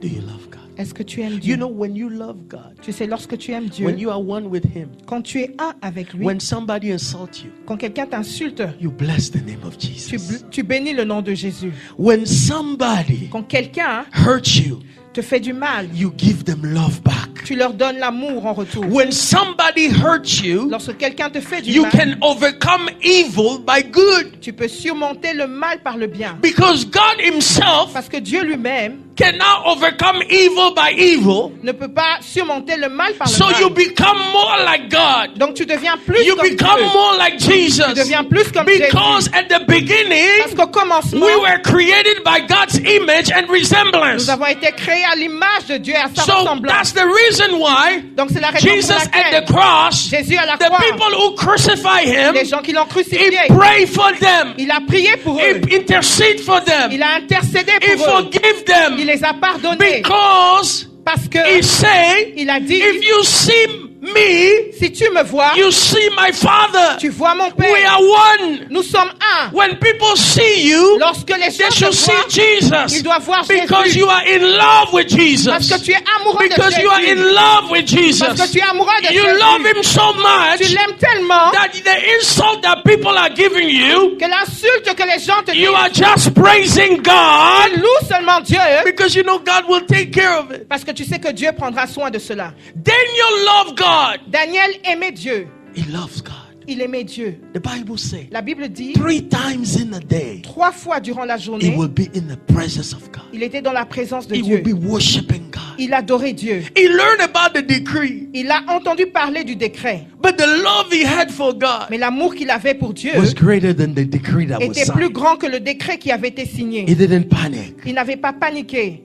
Do you love God? Est-ce que tu aimes Dieu? You know, when you love God, Tu sais, lorsque tu aimes Dieu, when you are one with Him, quand tu es un avec lui, when somebody insults you, quand quelqu'un t'insulte, you bless the name of Jesus. tu bénis le nom de Jésus. When somebody Quand quelqu'un hurts you, te fait du mal, you give them love back. Tu leur donnes l'amour en retour. When somebody hurts you, Lorsque quelqu'un te fait du you mal, can overcome evil by good. tu peux surmonter le mal par le bien. Because God himself Parce que Dieu lui-même cannot overcome evil by evil. ne peut pas surmonter le mal par le So you mal. become more like God. Donc tu deviens plus You comme become Dieu. more like Jesus. Tu deviens plus comme Because Jésus. at the Parce beginning, qu'au commencement, we were created by God's image and resemblance. nous avons été créés à l'image de Dieu, à sa So ressemblance. that's the reason why Donc c'est la raison Jesus pour at laquelle the cross, Jésus à la the croix, people who crucify him, les gens qui l'ont he crucifié, prayed for them. il a prié pour eux. He intercede for them. Il a intercédé He pour eux. forgive them. Il les a pardonnés. Because Parce que he say, il a dit, if you see me, si tu me vois, you see my Father. tu vois mon We Père. are one. Nous sommes un. When people see you, Lorsque les they gens should te see voient, Jesus. ils doivent voir Because Jésus. you are in love with Parce Jesus. que tu es amoureux de Because you are in Jésus. love with Jesus. Parce que tu es amoureux de You love Jésus. him so Tu much l'aimes tellement that the insult that people are giving you, que l'insulte que les gens te disent, you are just praising tu God loues seulement Dieu. because you know God will take care of it. Parce que tu sais que Dieu prendra soin de cela. Daniel loved God. Daniel aimait Dieu. He loves God. Il aimait Dieu. The Bible says La Bible dit, 3 times in a day 3 fois durant la he journée, will be in the presence of God. il était dans la présence de He will Dieu. be worshiping God. Il adorait Dieu. He learned about the decree, Il a entendu parler du décret. but the love he had for God Mais l'amour qu'il avait pour Dieu was greater than the decree that was était plus signed. grand que le décret qui avait été signé. He didn't panic Il n'avait pas paniqué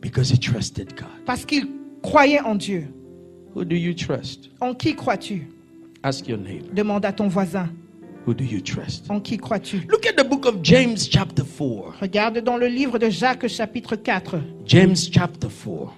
because he trusted God. parce qu'il croyait en Dieu. Who do you trust? En qui crois-tu? Ask your neighbor. Demande à ton voisin. Who do you trust? En qui crois-tu? Look at the book of James chapter 4. Regarde dans le livre de Jacques chapitre 4. James chapter 4.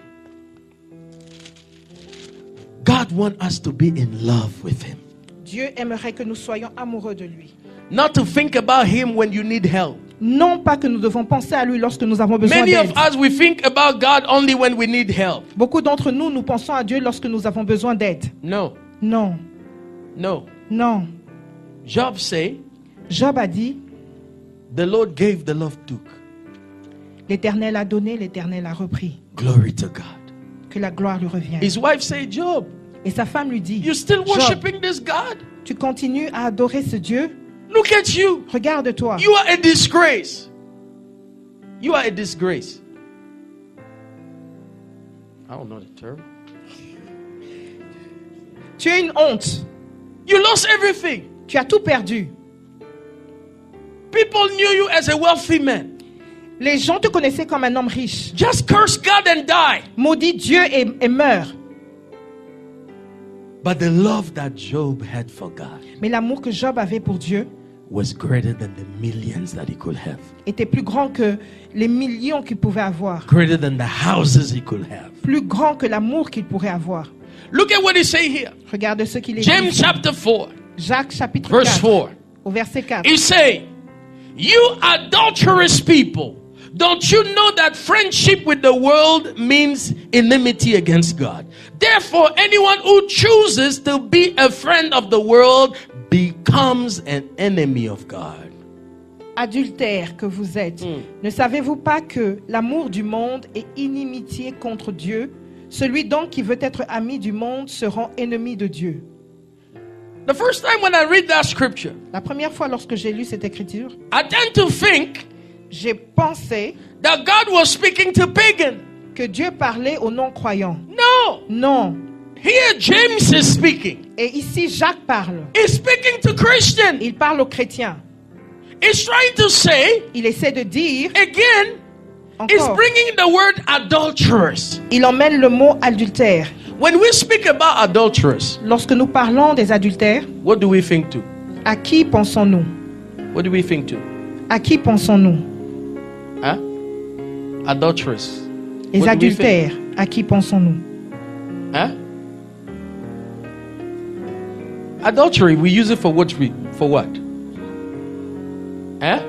God wants us to be in love with him. Dieu aimerait que nous soyons amoureux de lui. Not to think about him when you need help. Non pas que nous devons penser à lui lorsque nous avons besoin Many d'aide. of us, we think about God only when we need help. Beaucoup d'entre nous, nous pensons à Dieu lorsque nous avons besoin d'aide. No, Non, no. non. Job say, Job a dit, the Lord gave, the Lord took. l'Éternel a donné, l'Éternel a repris. Glory to God. Que la gloire lui revienne. His wife say, Job, Et sa femme lui dit, you still Job, worshiping this God? tu continues à adorer ce Dieu? Look at you. Regarde-toi. You are a disgrace. You are a disgrace. I don't know the term. Tu es une honte. You lost everything. Tu as tout perdu. People knew you as a wealthy man. Les gens te connaissaient comme un homme riche. Just curse God and die. Maudit Dieu et meurt. But the love that Job had for God Mais l'amour que Job avait pour Dieu was greater than the millions that he could have. était plus grand que les millions qu'il pouvait avoir. Greater than the houses he could have. Plus grand que l'amour qu'il pourrait avoir. Look at what he say here. Regarde ce qu'il est James dit. chapter 4, Jacques chapitre verse 4, 4. au verset 4. He say, you adulterous people, don't you know that friendship with the world means enmity against God? Therefore, anyone who chooses to be a friend of the world becomes an enemy of God. Adultères que vous êtes, ne savez-vous pas que l'amour du monde est inimitié contre Dieu? Celui donc qui veut être ami du monde se rend ennemi de Dieu. The first time when I read that scripture, La première fois lorsque j'ai lu cette écriture, I tend to think j'ai pensé that God was speaking to pagan. que Dieu parlait aux non-croyants. No. Non. Here James is speaking. Et ici, Jacques parle. He's speaking to Christians. Il parle aux chrétiens. He's trying to say, Il essaie de dire, again, he's encore, bringing the word adulterous. il emmène le mot adultère. When we speak about adulterous, Lorsque nous parlons des adultères, what do we think to? à qui pensons-nous? What do we think to? À qui pensons-nous? Huh? Adulterous. Les What do we adultères, à qui pensons-nous? Huh? Adultery, we use it for what? For what? Huh?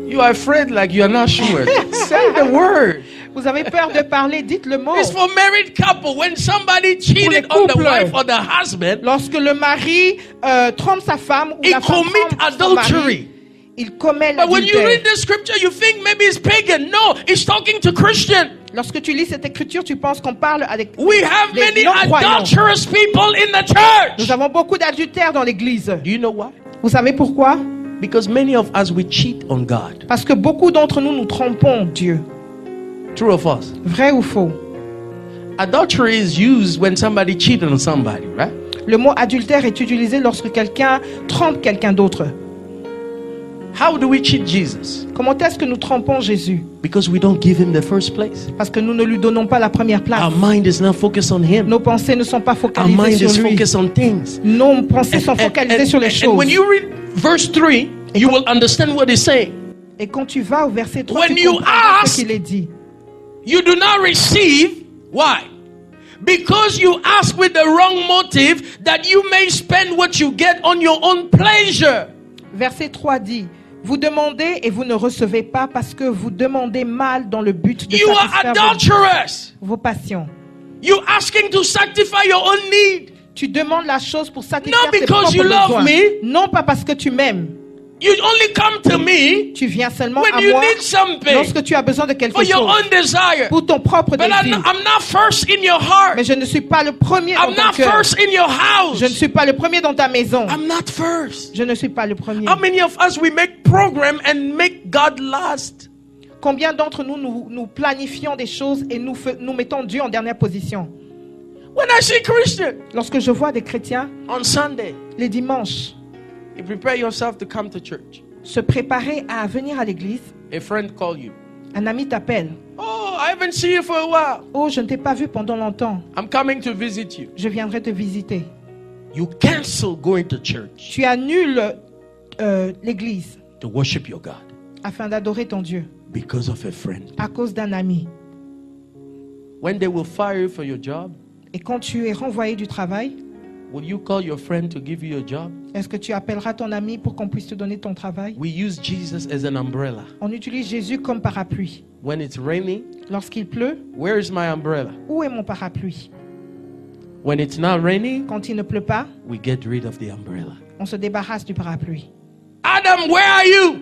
You are afraid like you are not sure. Say the word. Vous avez peur de parler, dites le mot. It's for married couple. When somebody cheated on the wife or the husband, Lorsque le mari trompe sa femme ou he la femme commit trompe son mari, adultery. il commet But when you l'adultère. read the scripture, you think maybe it's pagan. No, it's talking to Christian. Lorsque tu lis cette écriture, tu penses qu'on parle avec We have des many non-croyants. adulterous people in the Nous church. avons beaucoup d'adultères dans l'église. Do you know why? Vous savez pourquoi? Because many of us, we cheat on God. Parce que beaucoup d'entre nous, nous trompons Dieu. True or false? Vrai ou faux? Adultery is used when somebody cheated on somebody, right? Le mot adultère est utilisé lorsque quelqu'un trompe quelqu'un d'autre. How do we cheat Jesus? Comment est-ce que nous trompons Jésus? Because we don't give him the first place. Parce que nous ne lui donnons pas la première place. Our mind is not focused on him. Nos pensées ne sont pas Our mind focalisées is sur lui. focused on things. Nos pensées sont focalisées sur les And when choses. you read verse 3, you will understand what he's saying. Et quand tu vas au verset 3, When tu you comprends ask- ce qu'il est dit. You do not receive. Why? Because you ask with the wrong motive, that you may spend what you get on your own pleasure. Verset 3 dit: vous demandez et vous ne recevez pas parce que vous demandez mal dans le but de You are satisfaire adulterous. vos passions. You asking to satisfy your own need. Tu demandes la chose pour satisfaire Not tes because propres you love besoins. me. Non pas parce que tu m'aimes. You only come to me Tu viens seulement when à you moi need something lorsque tu as besoin de quelque for your chose own desire. pour ton propre But désir. I'm not first in your heart. Mais je ne suis pas le premier dans I'm ton not cœur. first in your house. Je ne suis pas le premier dans ta maison. I'm not first. Je ne suis pas le premier. How many of us we make program and make God last? Combien d'entre nous, nous planifions des choses et nous mettons Dieu en dernière position? When I see Christian Lorsque je vois des chrétiens, on Sunday, les dimanches, you prepare yourself to come to church. se préparer à venir à l'église, A friend call you. un ami t'appelle. Oh, I haven't seen you for a while. Oh, je ne t'ai pas vu pendant longtemps. I'm coming to visit you. Je viendrai te visiter. You cancel going to church Tu annules l'église to worship your God afin d'adorer ton Dieu because of a friend. à cause d'un ami. When they will fire you for your job, Et quand tu es renvoyé du travail, will you call your friend to give you a job? est-ce que tu appelleras ton ami pour qu'on puisse te donner ton travail? We use Jesus as an umbrella. On utilise Jésus comme parapluie. When it's raining, Lorsqu'il pleut, where is my umbrella? où est mon parapluie? When it's not raining, Quand il ne pleut pas, we get rid of the umbrella. on se débarrasse du parapluie. Adam, where are you?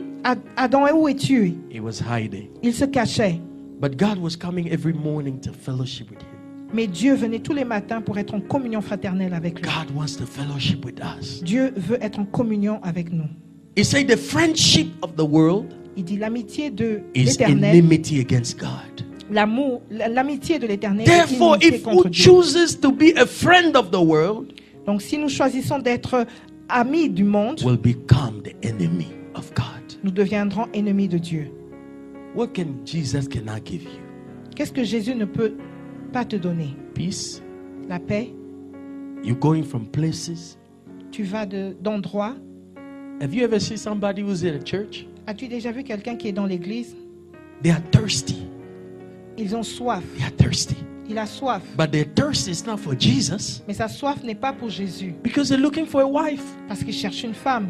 Adam, où es-tu? He was hiding. Il se cachait. But God was coming every morning to fellowship with him. Mais Dieu venait tous les matins pour être en communion fraternelle avec lui. God wants to fellowship with us. Dieu veut être en communion avec nous. He said the friendship of the world Il dit l'amitié de is l'éternel, enmity against God. l'amour, l'amitié de l'éternel est Therefore, inimitié if contre who Dieu. chooses to be a friend of the world Donc si nous choisissons d'être amis du monde, will become the enemy of God. nous deviendrons ennemis de Dieu. What can Jesus cannot give you? Qu'est-ce que Jésus ne peut pas te donner? Peace. La paix. You're going from places. Tu vas d'endroits. Have you ever seen somebody who's in a church? As-tu déjà vu quelqu'un qui est dans l'église? They are thirsty. Ils ont soif. They are thirsty. Il a soif. But their thirst is not for Jesus Mais sa soif n'est pas pour Jésus. because they're looking for a wife. Parce qu'il cherche une femme.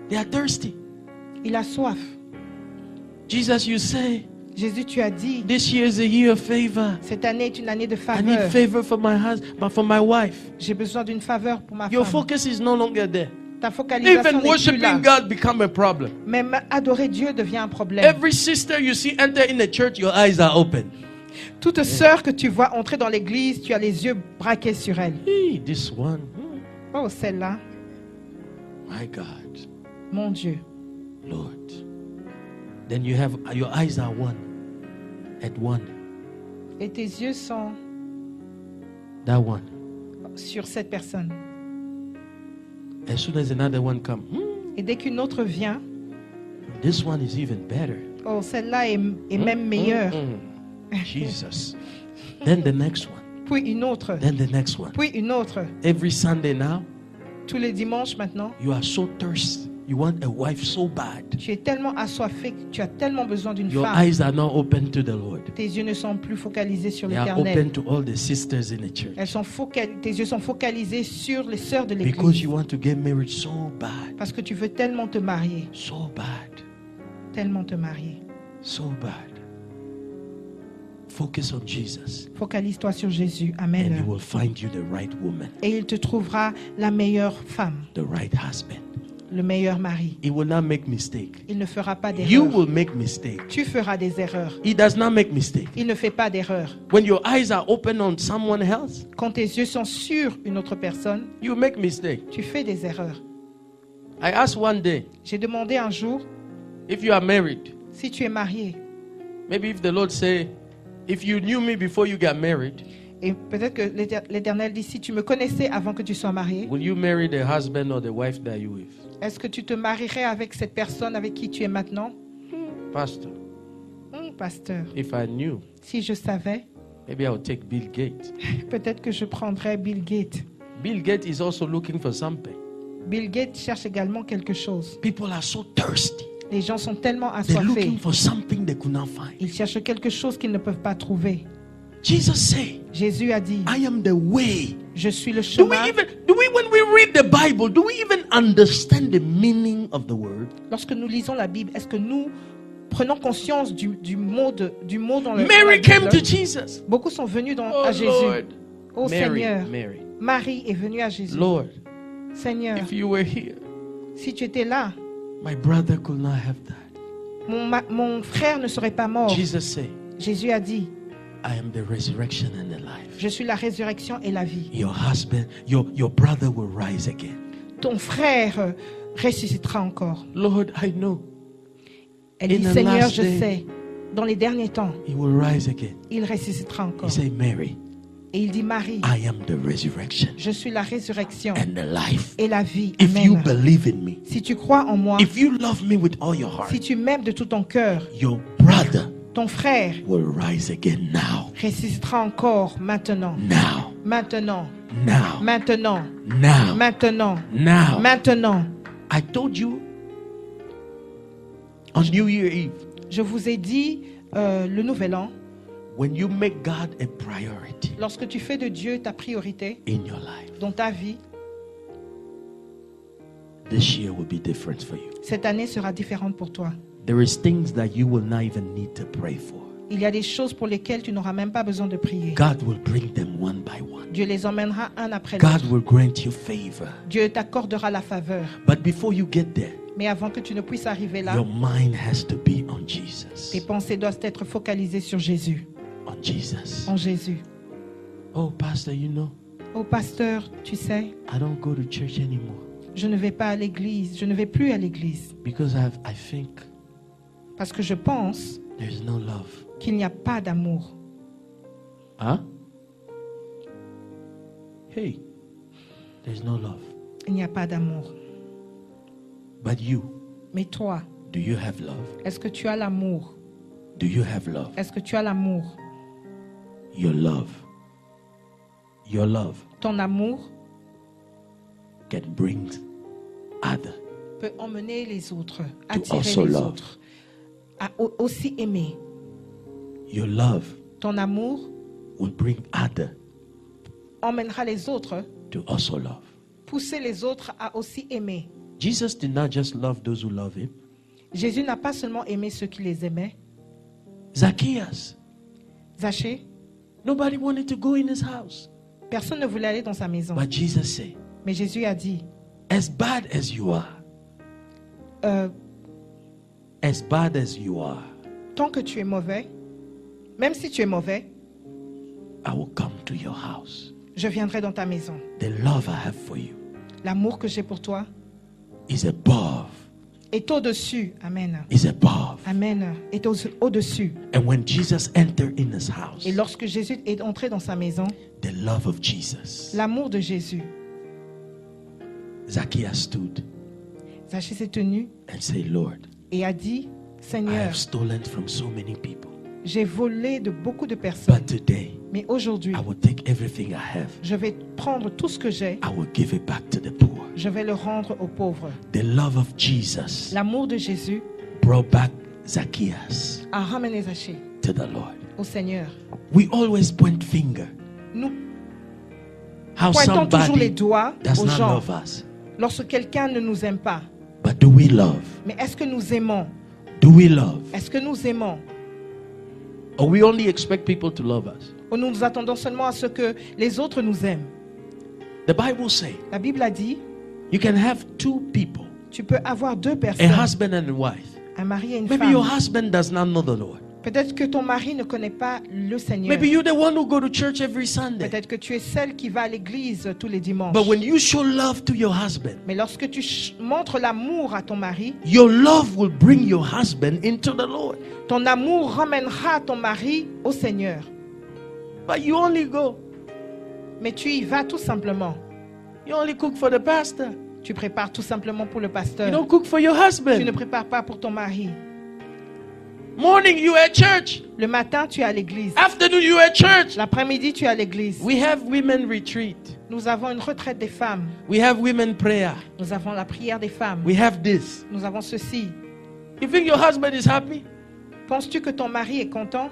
They are thirsty. Il a soif. Jesus, you say, Jésus, tu as dit, this year is a year of favor. cette année est une année de I need faveur. favor for my husband, but for my wife. J'ai besoin d'une faveur pour ma Your femme. focus is no longer there. Ta focalisation Even n'est plus worshiping là. God become a problem. Même adorer Dieu devient un problème. Every sister you see enter in the church, your eyes are open. Toute sœur que tu vois entrer dans l'église, tu as les yeux braqués sur elle. Hey, this one, Oh, celle-là, my God, mon Dieu. Lord. Then you have your eyes are one, at one, Et tes yeux sont that one. sur cette personne. As soon as another one come, Et dès qu'une autre vient, this one is even better. oh, celle-là est même meilleure. Jesus. Then the next one. Puis une autre. Then the next one. Puis une autre. Every Sunday now, Tous les dimanches maintenant, you are so thirsty. You want a wife so bad. tu es tellement assoiffé que tu as tellement besoin d'une Your femme. eyes are now open to the Lord. Tes yeux ne sont plus focalisés sur They are l'éternel. open to all the sisters in the church. Tes yeux sont focalisés sur les sœurs de Because l'église. you want to get married so bad. Parce que tu veux tellement te marier. So bad. Tellement te marier. So bad. Focus on Jesus. Focalise-toi sur Jésus. And you Amen. will find you the right woman, Et il te trouvera la meilleure femme, the right husband. le meilleur mari. He will not make mistake. Il ne fera pas You d'erreur. will make mistake. Tu feras des erreurs. He does not make mistake. Il ne fait pas d'erreur. When your eyes are open on someone else, Quand tes yeux sont sur une autre personne, you make mistake. tu fais des erreurs. I asked one day, J'ai demandé un jour, if you are married, si tu es marié, maybe if the Lord say, if you knew me before you got married, et peut-être que l'Éternel dit, si tu me connaissais avant que tu sois marié, will you marry the husband or the wife that you with? est-ce que tu te marierais avec cette personne avec qui tu es maintenant? Pastor, Pasteur, if I knew, si je savais, maybe I would take Bill Gates. peut-être que je prendrais Bill Gates. Bill Gates is also looking for something. Bill Gates cherche également quelque chose. People are so thirsty. Les gens sont tellement They're assoiffés. looking for something they could not find. Ils cherchent quelque chose qu'ils ne peuvent pas trouver. Jesus said, Jésus a dit, I am the way. je suis le Do we chemin. when we read the Bible, do we even understand the meaning of the word? Lorsque nous lisons la Bible, est-ce que nous prenons conscience du mot dans le Mary dans la came Bible? to Jesus. Beaucoup sont venus Oh à Jésus. Lord. Oh Mary, Seigneur, Mary. Marie est venue à Jésus. Lord, Seigneur, if you were here, si tu étais là, my brother could not have died. mon frère ne serait pas mort. Jesus said, Jésus a dit, I am the resurrection and the life. je suis la résurrection et la vie. Your husband, your brother will rise again. Ton frère ressuscitera encore. Lord, I know Elle In dit, the Seigneur, last je day, sais, dans les derniers temps, he will rise again. il ressuscitera He encore. said, Mary, Et il dit, Marie, I am the resurrection je suis la résurrection and the life. et la vie. If you Amen. believe in me, Si tu crois en moi, if you love me with all your heart, si tu m'aimes de tout ton cœur, your brother ton frère will rise again now. ressuscitera encore maintenant. Now. Maintenant. Now. Maintenant. Now. Maintenant. Now. Maintenant. I told you on New Year Eve, Je vous ai dit le nouvel an, when you make God a priority lorsque tu fais de Dieu ta priorité in your life, dans ta vie, this year will be different for you. cette année sera différente pour toi. There is things that you will not even need to pray for. Il y a des choses pour lesquelles tu n'auras même pas besoin de prier. God will bring them one by one. Dieu les emmènera un après God l'autre. will grant you favor. Dieu t'accordera la faveur. But before you get there, Mais avant que tu ne puisses arriver là, your mind has to be on Jesus. tes pensées doivent être focalisées sur Jésus. On Jesus. En Jésus. Oh, Pastor, you know, Oh pasteur, tu sais, I don't go to church anymore je ne vais pas à l'église, je ne vais plus à l'église. because I think Parce que je pense there's no love. qu'il n'y a pas d'amour. Huh? Hey, there's no love. Il n'y a pas d'amour. But you, Mais toi, do you have love? est-ce que tu as l'amour? Do you have love? Est-ce que tu as l'amour? Your love. Your love Ton amour can bring other peut emmener les autres, To attirer also les love. autres, à aussi aimer. Your love Ton amour will bring other emmènera les autres, to also love. pousser les autres à aussi aimer. Jesus did not just love those who love him. Jésus n'a pas seulement aimé ceux qui les aimaient. Zacchaeus, Zachée, nobody wanted to go in his house. personne ne voulait aller dans sa maison. But Jesus said, Mais Jésus a dit, as bad as you are, tant que tu es mauvais, même si tu es mauvais, I will come to your house. je viendrai dans ta maison. The love I have for you L'amour que j'ai pour toi is above, est au-dessus. Amen. is above. Amen. Est au-dessus. And when Jesus entered in his house, Et lorsque Jésus est entré dans sa maison, the love of Jesus, l'amour de Jésus, Zacchaeus stood Zachée s'est tenu and said, Lord, et a dit, I Seigneur, have stolen from so many people, j'ai volé de beaucoup de personnes, but today mais aujourd'hui, I will take everything I have. je vais prendre tout ce que j'ai, I will give it back to the poor. je vais le rendre aux pauvres. The love of Jesus L'amour de Jésus brought back Zacchaeus a ramené Zachée to the Lord. au Seigneur. We always point finger. Nous How pointons toujours les somebody doigts does aux not gens love us. lorsque quelqu'un ne nous aime pas. But do we love? Mais est-ce que nous aimons? Do we love? Est-ce que nous aimons? Or we only expect people to love us? Ou nous nous attendons seulement à ce que les autres nous aiment? The Bible says La Bible a dit, you can have two people Tu peux avoir deux a personnes, husband and a wife. un mari et une Maybe your femme. husband does not know the Lord. Peut-être que ton mari ne connaît pas le Seigneur. Maybe you're the one who go to church every Sunday. Peut-être que tu es celle qui va à l'église tous les dimanches. But when you show love to your husband, Mais lorsque tu montres l'amour à ton mari, your love will bring your husband into the Lord. ton amour ramènera ton mari au Seigneur. But you only go. Mais tu y vas tout simplement. You only cook for the pastor. Tu prépares tout simplement pour le You pasteur. don't cook for your Tu ne husband. prépares pas pour ton mari. Morning you at church. Le matin, tu es à l'église. Afternoon you at church. L'après-midi, tu es à l'église. We have women retreat. Nous avons une retraite des femmes. We have women prayer. Nous avons la prière des femmes. We have this. Nous avons ceci. You think your husband is happy? Penses-tu que ton mari est content?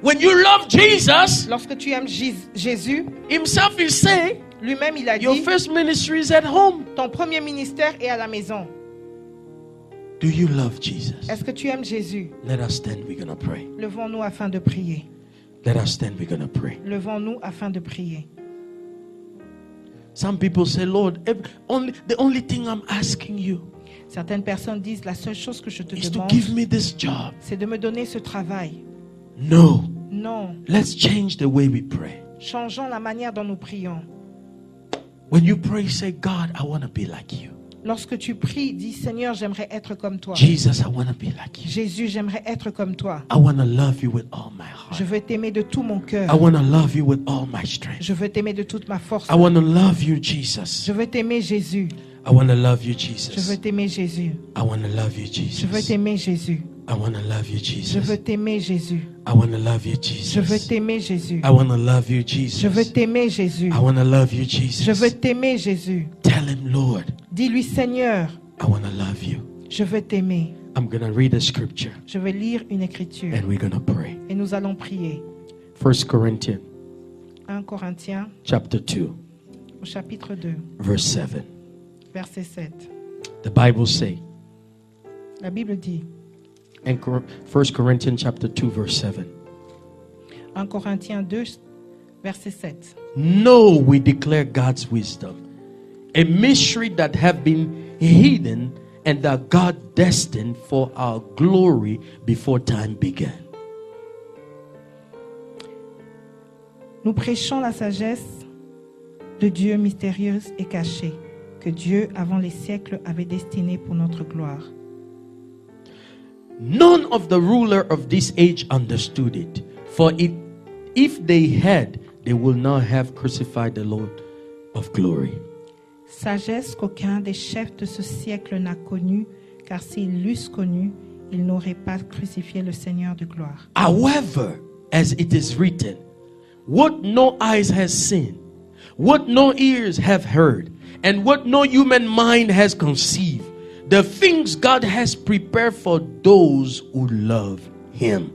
When you love Jesus, Lorsque tu aimes Jésus, himself is saying, lui-même, il a your dit, first ministry is at home. ton premier ministère est à la maison. Do you love Jesus? Est-ce que tu aimes Jésus? Let us stand. We're going to pray. Levons-nous afin de prier. Let us stand. We're going to pray. Levons-nous afin de prier. Some people say, Lord, the only thing I'm asking you Certaines personnes disent, la seule chose que je te is to demande, give me this job. c'est de me donner ce travail. No. Non, Let's change the way we pray. changeons la manière dont nous prions. When you pray, say, God, I want to be like you. Lorsque tu pries, dis, Seigneur, j'aimerais être comme toi. Jesus, I want to be like you. Jésus, j'aimerais être comme toi. I want to love you with all my Je heart. veux t'aimer de tout mon I cœur. want to love you with all my strength. Je veux t'aimer de toute ma force. I want to love you, Jesus. Je veux t'aimer, Jésus. I want to love you, Je Jesus. veux t'aimer, Jésus. I want to love you, Je veux Jesus. t'aimer, Jésus. I want to love you, Je Jesus. veux t'aimer, Jésus. I want to love you, Je veux Jesus. t'aimer, Jésus. I want to love you, Je veux Jesus. t'aimer, Jésus. I want to love you, Je veux Jesus. t'aimer, Jésus. Tell him, Lord, Dis-lui, Seigneur, I want to love you. je veux t'aimer. I'm going to read a scripture Je vais lire une écriture and we're going to pray. et nous allons prier. 1 Corinthians 1 Corinthiens chapter 2, au chapitre 2, verse 7. verset 7. The Bible say, La Bible dit, in 1 Corinthians chapter 2, verse 7. 1 Corinthiens 2, verset 7. No, we declare God's wisdom, a mystery that have been hidden and that God destined for our glory before time began. Nous prêchons la sagesse de Dieu mystérieuse et cachée, que Dieu, avant les siècles, avait destinée pour notre gloire. None of the ruler of this age understood it, for if they had, they would not have crucified the Lord of glory. Sagesse qu'aucun des chefs de ce siècle n'a connue, car s'ils l'eussent connue, ils n'auraient pas crucifié le Seigneur de gloire. However, as it is written, what no eyes has seen, what no ears have heard, and what no human mind has conceived, the things God has prepared for those who love Him.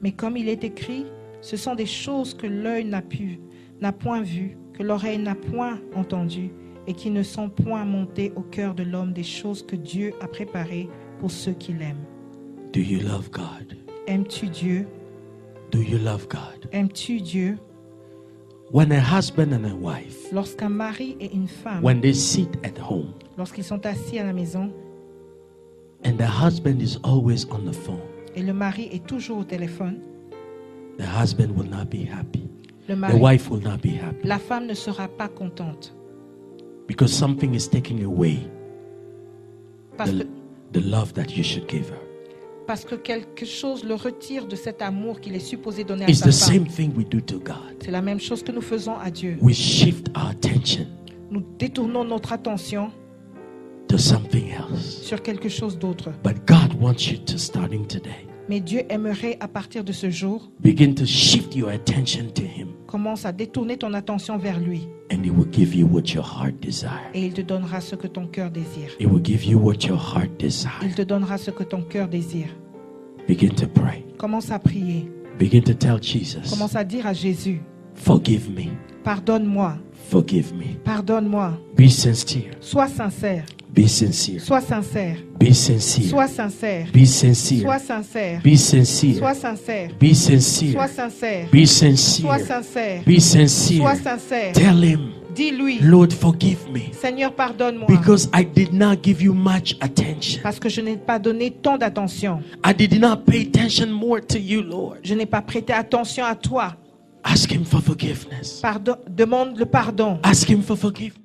Mais comme il est écrit, ce sont des choses que l'œil n'a point vues, que l'oreille n'a point entendues, et qui ne sont point montées au cœur de l'homme, des choses que Dieu a préparées pour ceux qui l'aiment. Do you love God? Aimes-tu Dieu? Do you love God? Aimes-tu Dieu? When a husband and a wife, Lorsqu'un mari et une femme, when they sit at home, lorsqu'ils sont assis à la maison, and the husband is always on the phone, et le mari est toujours au téléphone, the husband will not be happy. le The mari, wife will not be happy la femme ne sera pas contente. because something is taking away Parce que, the love that you should give her. parce que quelque chose le retire de cet amour qu'il est supposé donner à It's sa the femme. same thing we do to God. C'est la même chose que nous faisons à Dieu. We shift our attention Nous détournons notre attention to something else. sur quelque chose d'autre. But God wants you to, starting today, Mais Dieu aimerait, à partir de ce jour, begin to shift your attention to Him, commence à détourner ton attention vers lui. and He will give you what your heart desires. Et il te donnera ce que ton cœur désire. He will give you what your heart desires. Il te donnera ce que ton cœur désire. Begin to pray. Commence à prier. Begin to tell Jesus, Commence à dire à Jésus, forgive me, pardonne-moi, forgive me. pardonne-moi. Be sincere, Sois sincère, be sincere, sois sincère, be sincere, sois sincère, be sincere, sois sincère, be sincere, sois sincère, be sois sincere, sincère, be sois sincere, sincère, be sois sincere. sincère. Tell Him, dis-lui, Lord, forgive me Seigneur, pardonne-moi, because I did not give you much attention. parce que je n'ai pas donné tant d'attention. I did not pay attention more to you, Lord. Je n'ai pas prêté attention à toi. Ask him for forgiveness. Demande le pardon. Ask him for forgiveness.